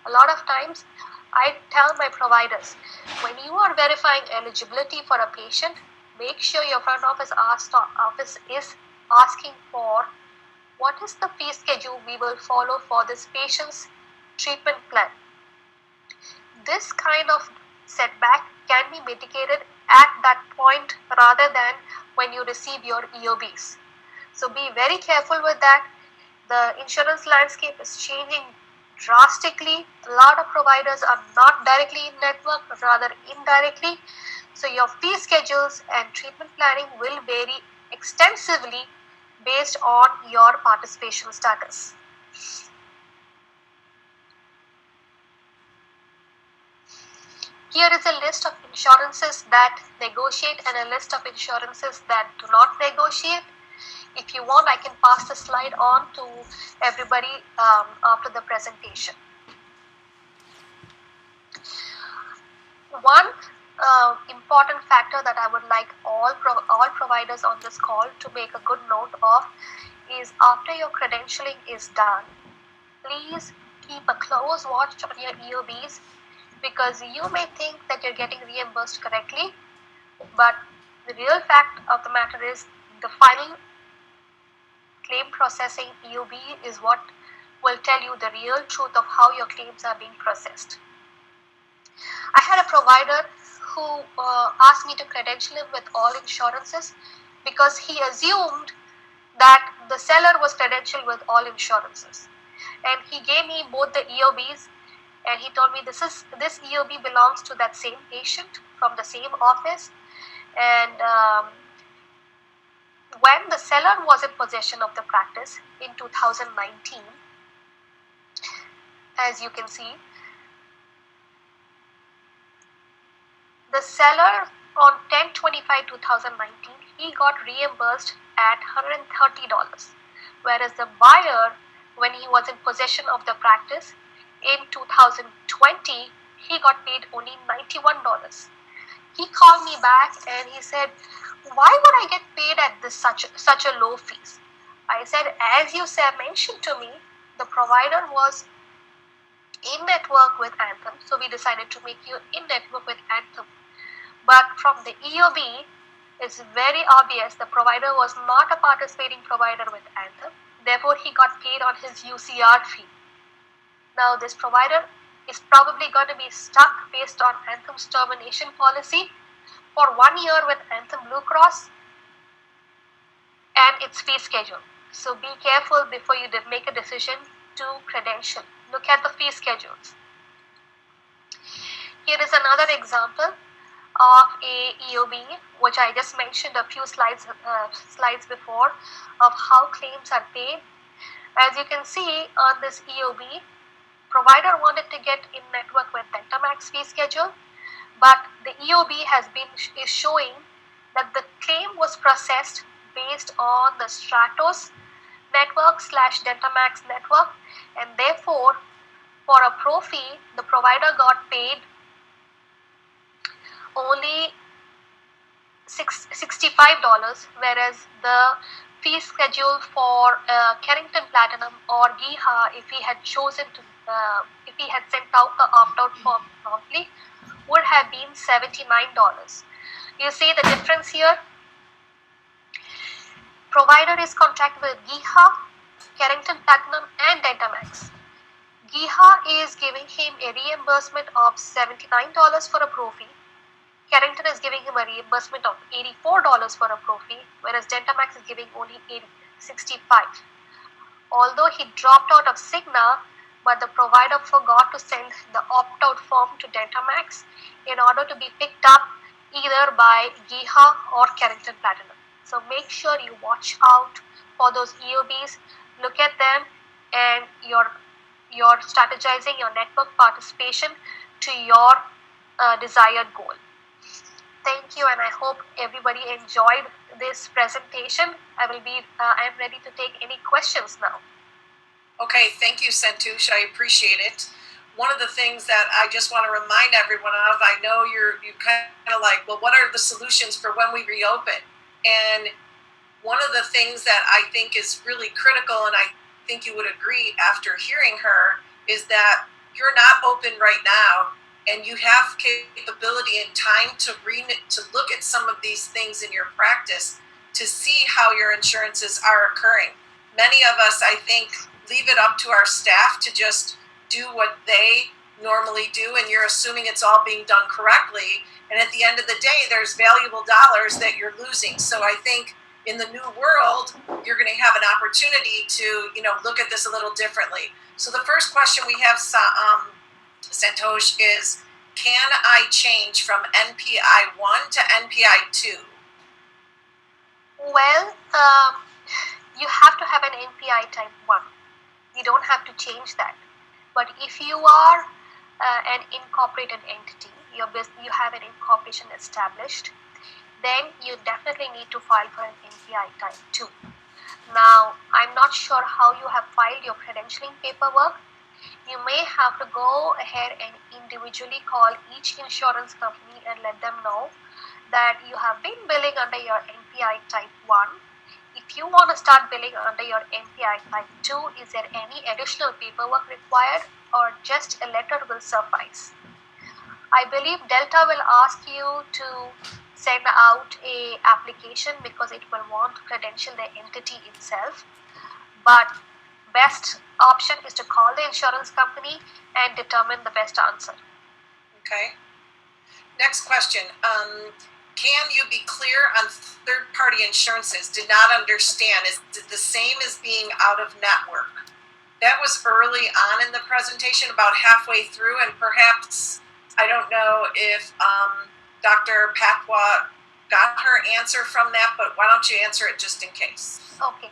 A lot of times, I tell my providers, when you are verifying eligibility for a patient, make sure your front office is asking for what is the fee schedule we will follow for this patient's treatment plan. This kind of setback can be mitigated at that point rather than when you receive your EOBs. So be very careful with that. The insurance landscape is changing drastically. A lot of providers are not directly in network, but rather indirectly. So your fee schedules and treatment planning will vary extensively based on your participation status. Here is a list of insurances that negotiate and a list of insurances that do not negotiate. If you want, I can pass the slide on to everybody after the presentation. One important factor that I would like all providers on this call to make a good note of is after your credentialing is done, please keep a close watch on your EOBs, because you may think that you're getting reimbursed correctly, but the real fact of the matter is the final claim processing EOB is what will tell you the real truth of how your claims are being processed. I had a provider who asked me to credential him with all insurances because he assumed that the seller was credentialed with all insurances, and he gave me both the EOBs, and he told me this EOB belongs to that same patient from the same office. And when the seller was in possession of the practice in 2019, as you can see, the seller on 10/25/2019, he got reimbursed at $130, whereas the buyer, when he was in possession of the practice in 2020, he got paid only $91. He called me back and he said, why would I get paid at this such a low fees? I said, as you said, mentioned to me, the provider was in network with Anthem, so we decided to make you in network with Anthem. But from the EOB, it's very obvious the provider was not a participating provider with Anthem. Therefore, he got paid on his UCR fee. Now, this provider is probably going to be stuck based on Anthem's termination policy for 1 year with Anthem Blue Cross and its fee schedule. So be careful before you make a decision to credential. Look at the fee schedules. Here is another example of a EOB, which I just mentioned a few slides before, of how claims are paid. As you can see on this EOB, provider wanted to get in network with Dentamax fee schedule, but the EOB is showing that the claim was processed based on the Stratos network / Dentamax network, and therefore for a pro fee the provider got paid only $65, whereas the fee schedule for Carrington Platinum or GIHA, if he had chosen to, if he had sent out the opt-out form promptly, would have been $79. You see the difference here? Provider is contracted with GIHA, Carrington Platinum and Dentamax. GIHA is giving him a reimbursement of $79 for a pro fee. Carrington is giving him a reimbursement of $84 for a pro fee, whereas Dentamax is giving only $65. Although he dropped out of Cigna, but the provider forgot to send the opt-out form to Dentamax in order to be picked up either by GIHA or Carrington Platinum. So make sure you watch out for those EOBs, look at them, and you're strategizing your network participation to your desired goal. Thank you, and I hope everybody enjoyed this presentation. I'm ready to take any questions now. Okay, thank you, Santosh. I appreciate it. One of the things that I just want to remind everyone of, I know you kind of like, well, what are the solutions for when we reopen? And one of the things that I think is really critical, and I think you would agree after hearing her, is that you're not open right now, and you have capability and time to look at some of these things in your practice to see how your insurances are occurring. Many of us, I think, leave it up to our staff to just do what they normally do, and you're assuming it's all being done correctly. And at the end of the day, there's valuable dollars that you're losing. So I think in the new world, you're going to have an opportunity to, look at this a little differently. So the first question we have, Santosh, is, can I change from NPI 1 to NPI 2? Well, you have to have an NPI type 1. You don't have to change that. But if you are an incorporated entity, you have an incorporation established, then you definitely need to file for an NPI type 2. Now, I'm not sure how you have filed your credentialing paperwork. You may have to go ahead and individually call each insurance company and let them know that you have been billing under your NPI type 1. If you want to start billing under your NPI type 2, is there any additional paperwork required, or just a letter will suffice? I believe Delta will ask you to send out a application because it will want to credential the entity itself. But best option is to call the insurance company and determine the best answer. Okay. Next question. Can you be clear on third-party insurances? Did not understand. Is it the same as being out of network? That was early on in the presentation, about halfway through, and perhaps, I don't know if Dr. Patwa got her answer from that, but why don't you answer it just in case? Okay.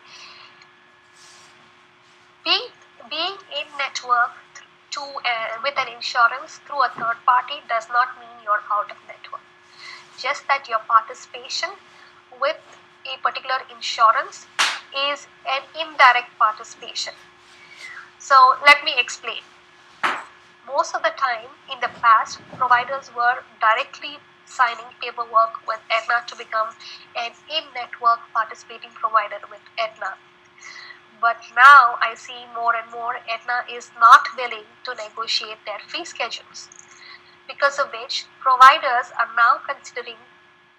Being in network with an insurance through a third party does not mean you're out of network. Just that your participation with a particular insurance is an indirect participation. So let me explain. Most of the time in the past, providers were directly signing paperwork with Aetna to become an in-network participating provider with Aetna. But now I see more and more Aetna is not willing to negotiate their fee schedules, because of which providers are now considering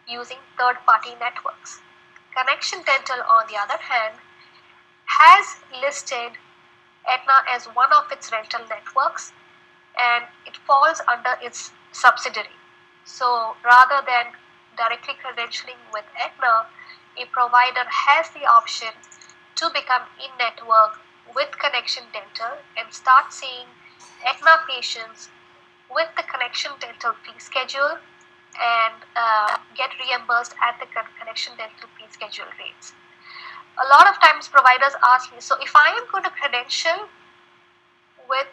using third-party networks. Connection Dental, on the other hand, has listed Aetna as one of its rental networks, and it falls under its subsidiary. So rather than directly credentialing with Aetna, a provider has the option to become in-network with Connection Dental and start seeing Aetna patients with the Connection Dental fee schedule and get reimbursed at the Connection Dental fee schedule rates. A lot of times providers ask me, so if I am going to credential with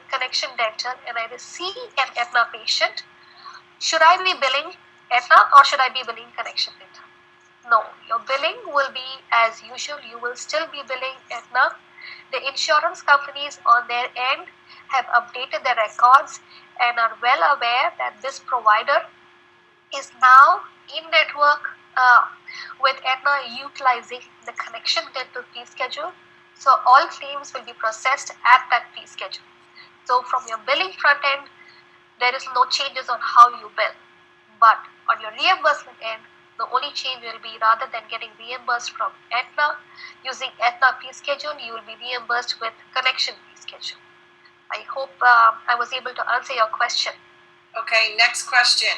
Connection Dental and I see an Aetna patient, should I be billing Aetna or should I be billing Connection Dental? No, your billing will be as usual. You will still be billing Aetna. The insurance companies on their end have updated their records and are well aware that this provider is now in network with Aetna utilizing the Connection Dental fee schedule. So all claims will be processed at that fee schedule. So from your billing front end, there is no changes on how you bill. But on your reimbursement end, the only change will be, rather than getting reimbursed from Aetna using Aetna fee schedule, you will be reimbursed with Connection fee schedule. I hope I was able to answer your question. Okay, next question.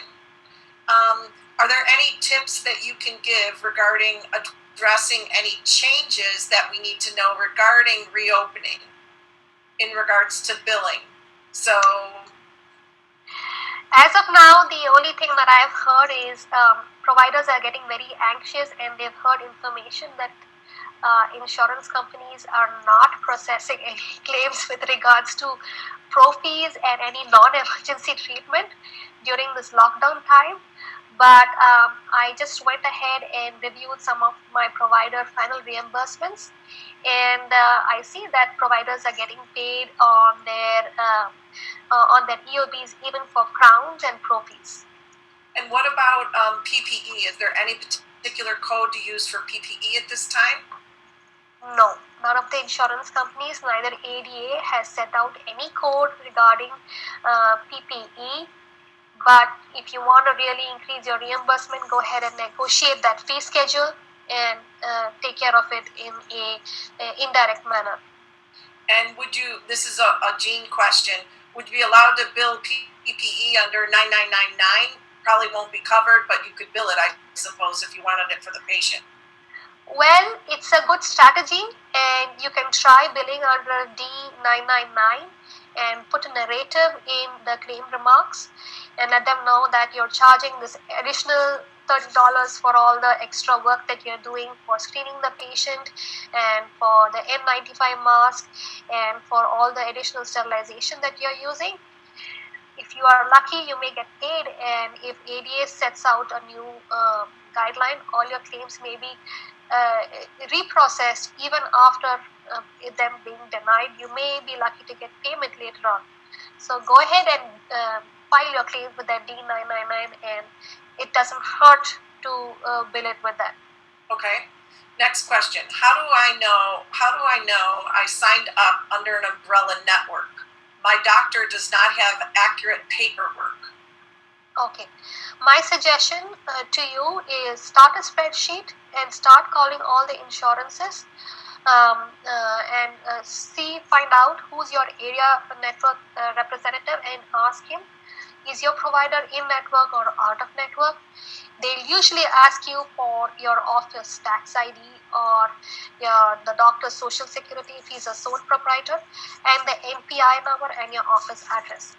Are there any tips that you can give regarding addressing any changes that we need to know regarding reopening in regards to billing? So, as of now, the only thing that I've heard is providers are getting very anxious, and they've heard information that insurance companies are not processing any claims with regards to pro fees and any non-emergency treatment during this lockdown time. But I just went ahead and reviewed some of my provider final reimbursements, and I see that providers are getting paid on their EOBs even for crowns and pro fees. And what about PPE? Is there any particular code to use for PPE at this time? No, none of the insurance companies, neither ADA has set out any code regarding PPE. But if you want to really increase your reimbursement, go ahead and negotiate that fee schedule and take care of it in a indirect manner. And would you, this is a Jean question, would you be allowed to bill PPE under 9999? Probably won't be covered, but you could bill it, I suppose, if you wanted it for the patient. Well, it's a good strategy, and you can try billing under D999 and put a narrative in the claim remarks and let them know that you're charging this additional $30 for all the extra work that you're doing for screening the patient and for the N95 mask and for all the additional sterilization that you're using. If you are lucky, you may get paid, and if ADA sets out a new guideline, all your claims may be reprocessed even after them being denied. You may be lucky to get payment later on. So go ahead and file your claim with that D999, and it doesn't hurt to bill it with that. Okay. Next question. How do I know I signed up under an umbrella network? My doctor does not have accurate paperwork. Okay. My suggestion to you is start a spreadsheet and start calling all the insurances and find out who's your area network representative and ask him, is your provider in network or out of network? They'll usually ask you for your office tax ID or the doctor's social security if he's a sole proprietor, and the NPI number and your office address.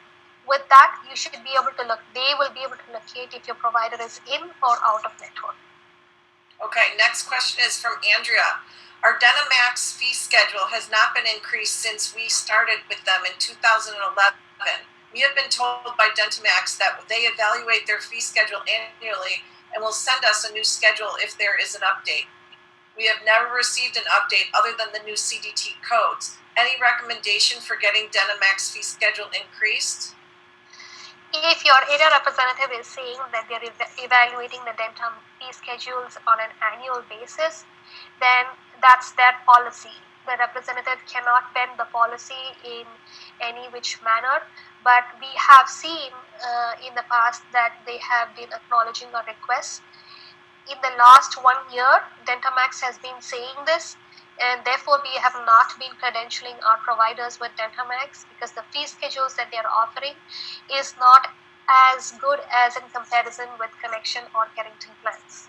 With that, you should be able to they will be able to locate if your provider is in or out of network. Okay, next question is from Andrea. Our Dentamax fee schedule has not been increased since we started with them in 2011. We have been told by Dentamax that they evaluate their fee schedule annually and will send us a new schedule if there is an update. We have never received an update other than the new CDT codes. Any recommendation for getting Dentamax fee schedule increased? If your area representative is saying that they're evaluating the Dentam fee schedules on an annual basis, then that's their policy. The representative cannot bend the policy in any which manner, but we have seen in the past that they have been acknowledging our requests. In the last 1 year, Dentamax has been saying this, and therefore we have not been credentialing our providers with Dentamax because the fee schedules that they are offering is not as good as in comparison with Connection or Carrington plans.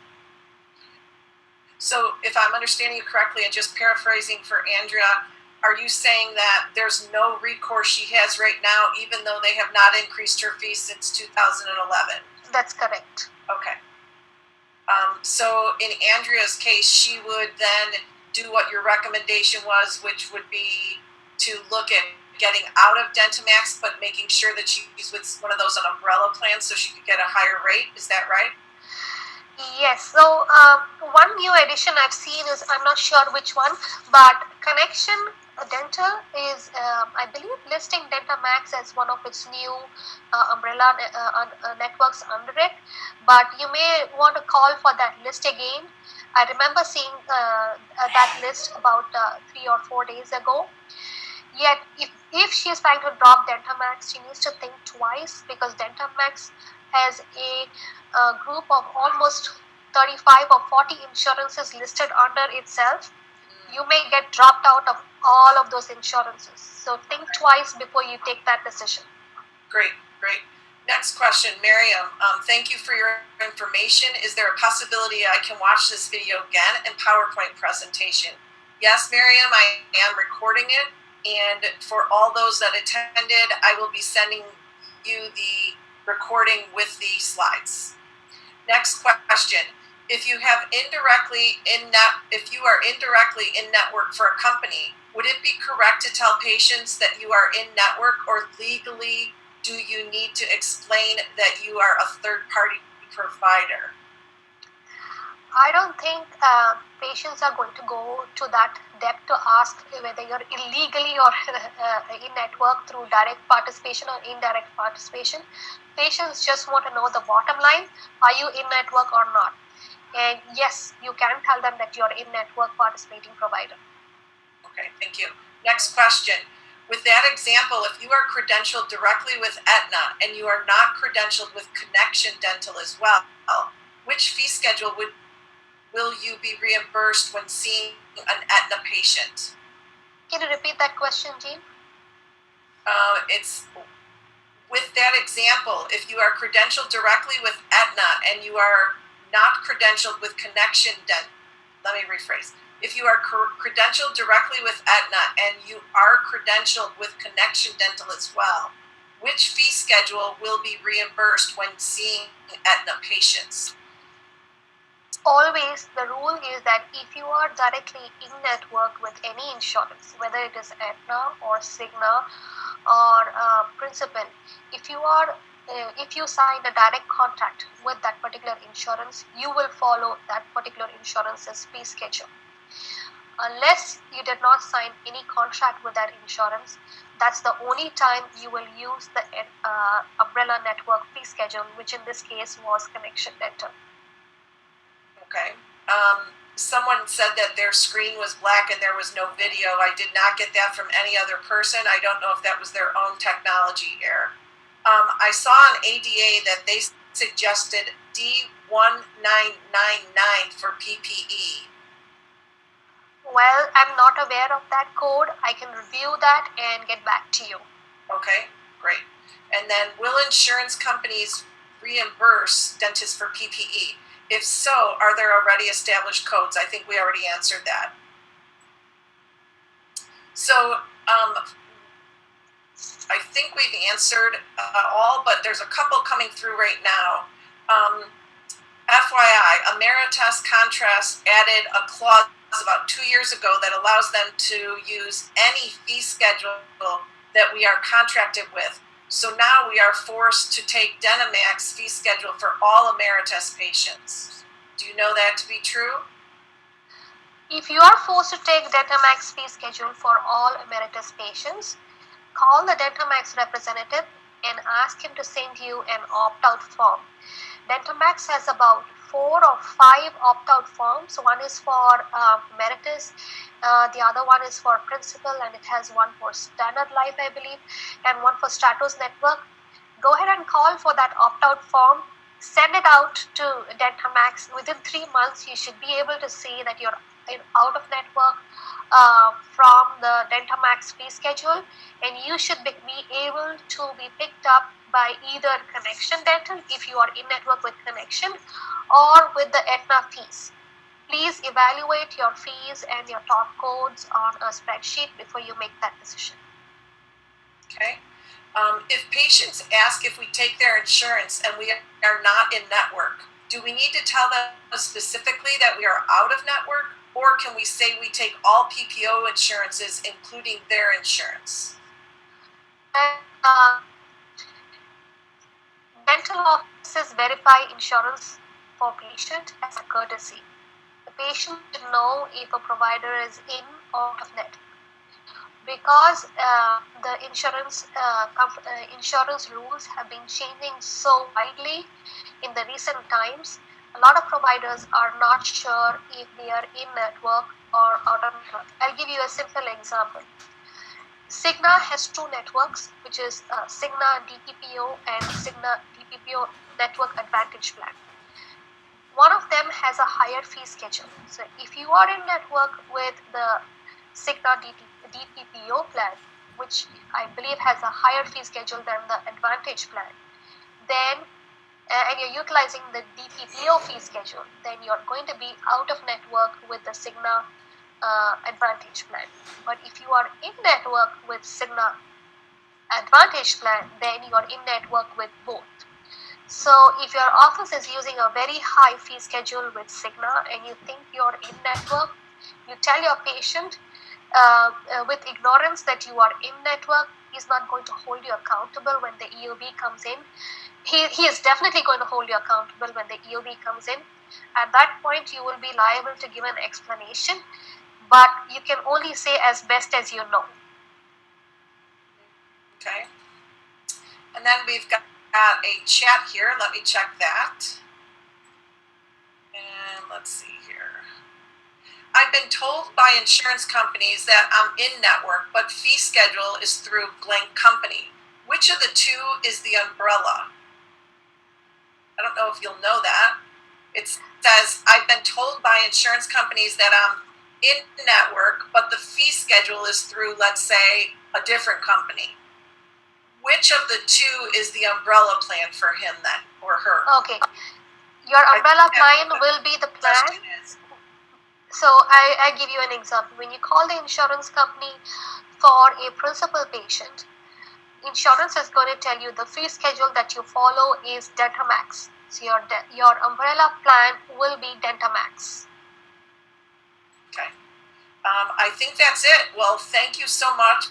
So if I'm understanding you correctly and just paraphrasing for Andrea, are you saying that there's no recourse she has right now, even though they have not increased her fee since 2011? That's correct. Okay. So in Andrea's case, she would then do what your recommendation was, which would be to look at getting out of Dentamax, but making sure that she's with one of those umbrella plans so she could get a higher rate. Is that right? Yes. So one new addition I've seen is, I'm not sure which one, but Connection Dental is, I believe, listing Dentamax as one of its new umbrella networks under it. But you may want to call for that list again. I remember seeing that list about 3 or 4 days ago. Yet, if she is trying to drop Dentamax, she needs to think twice, because Dentamax has a group of almost 35 or 40 insurances listed under itself. You may get dropped out of all of those insurances. So think twice before you take that decision. Great. Next question, Miriam. Thank you for your information. Is there a possibility I can watch this video again and PowerPoint presentation? Yes, Miriam, I am recording it. And for all those that attended, I will be sending you the recording with the slides. Next question. If you are indirectly in network for a company, would it be correct to tell patients that you are in network, or legally do you need to explain that you are a third-party provider? I don't think patients are going to go to that depth to ask whether you're illegally or in network through direct participation or indirect participation. Patients just want to know the bottom line. Are you in network or not? And yes, you can tell them that you're in network participating provider. Okay, thank you. Next question. With that example, if you are credentialed directly with Aetna and you are not credentialed with Connection Dental as well, which fee schedule will you be reimbursed when seeing an Aetna patient? Can you repeat that question, Jean? It's with that example, if you are credentialed directly with Aetna and you are not credentialed with Connection Dental, let me rephrase. If you are credentialed directly with Aetna and you are credentialed with Connection Dental as well, which fee schedule will be reimbursed when seeing Aetna patients? Always, the rule is that if you are directly in network with any insurance, whether it is Aetna or Cigna or Principal, if you sign a direct contract with that particular insurance, you will follow that particular insurance's fee schedule. Unless you did not sign any contract with that insurance, that's the only time you will use the umbrella network fee schedule, which in this case was Connection Dental. Okay. Someone said that their screen was black and there was no video. I did not get that from any other person. I don't know if that was their own technology error. I saw on ADA that they suggested D1999 for PPE. Well, I'm not aware of that code. I can review that and get back to you. Okay, great. And then, will insurance companies reimburse dentists for PPE? If so, are there already established codes? I think we already answered that. So, I think we've answered all, but there's a couple coming through right now. FYI, Ameritas Contrast added a clause about 2 years ago that allows them to use any fee schedule that we are contracted with. So now we are forced to take Dentamax fee schedule for all Ameritas patients. Do you know that to be true? If you are forced to take Dentamax fee schedule for all Emeritus patients, call the Dentamax representative and ask him to send you an opt-out form. Dentamax has about 4 or 5 opt-out forms. One is for Meritus, the other one is for Principal, and it has one for Standard Life, I believe, and one for Stratos Network. Go ahead and call for that opt-out form. Send it out to Dentamax. Within 3 months, you should be able to see that you're out of network from the Dentamax fee schedule, and you should be able to be picked up by either Connection Dental if you are in network with Connection, or with the Aetna fees. Please evaluate your fees and your top codes on a spreadsheet before you make that decision. Okay. If patients ask if we take their insurance and we are not in network, do we need to tell them specifically that we are out of network, or can we say we take all PPO insurances, including their insurance? Dental offices verify insurance for patient as a courtesy. The patient should know if a provider is in or out of network. Because the insurance rules have been changing so widely in the recent times, a lot of providers are not sure if they are in network or out of network. I'll give you a simple example. Cigna has 2 networks, which is Cigna DPPO and Cigna DPPO Network Advantage Plan. One of them has a higher fee schedule. So if you are in network with the Cigna DPPO plan, which I believe has a higher fee schedule than the Advantage plan, then and you're utilizing the DPPO fee schedule, then you're going to be out of network with the Cigna Advantage plan. But if you are in network with Cigna Advantage plan, then you're in network with both. So if your office is using a very high fee schedule with Cigna and you think you're in network, you tell your patient with ignorance that you are in network. He's not going to hold you accountable when the EOB comes in. He is definitely going to hold you accountable when the EOB comes in. At that point, you will be liable to give an explanation, but you can only say as best as you know. Okay. And then we've got a chat here. Let me check that. And let's see here. I've been told by insurance companies that I'm in network, but fee schedule is through blank company. Which of the 2 is the umbrella? I don't know if you'll know that. It says, I've been told by insurance companies that I'm in network, but the fee schedule is through, let's say, a different company. Which of the 2 is the umbrella plan for him then, or her? Okay. Your umbrella plan will be the plan. So I give you an example. When you call the insurance company for a principal patient, insurance is going to tell you the fee schedule that you follow is Dentamax. So your umbrella plan will be Dentamax. Okay. I think that's it. Well, thank you so much,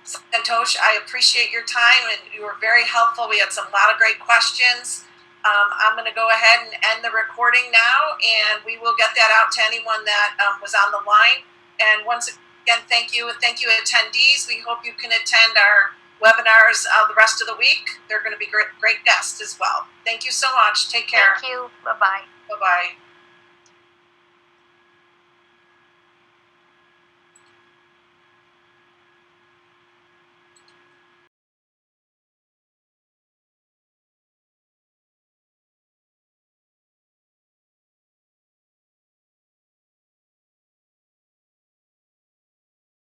Santosh. I appreciate your time, and you were very helpful. We had a lot of great questions. I'm going to go ahead and end the recording now, and we will get that out to anyone that was on the line. And once again, thank you, and thank you, attendees. We hope you can attend our webinars the rest of the week. They're going to be great guests as well. Thank you so much. Take care. Thank you. Bye-bye. Bye-bye.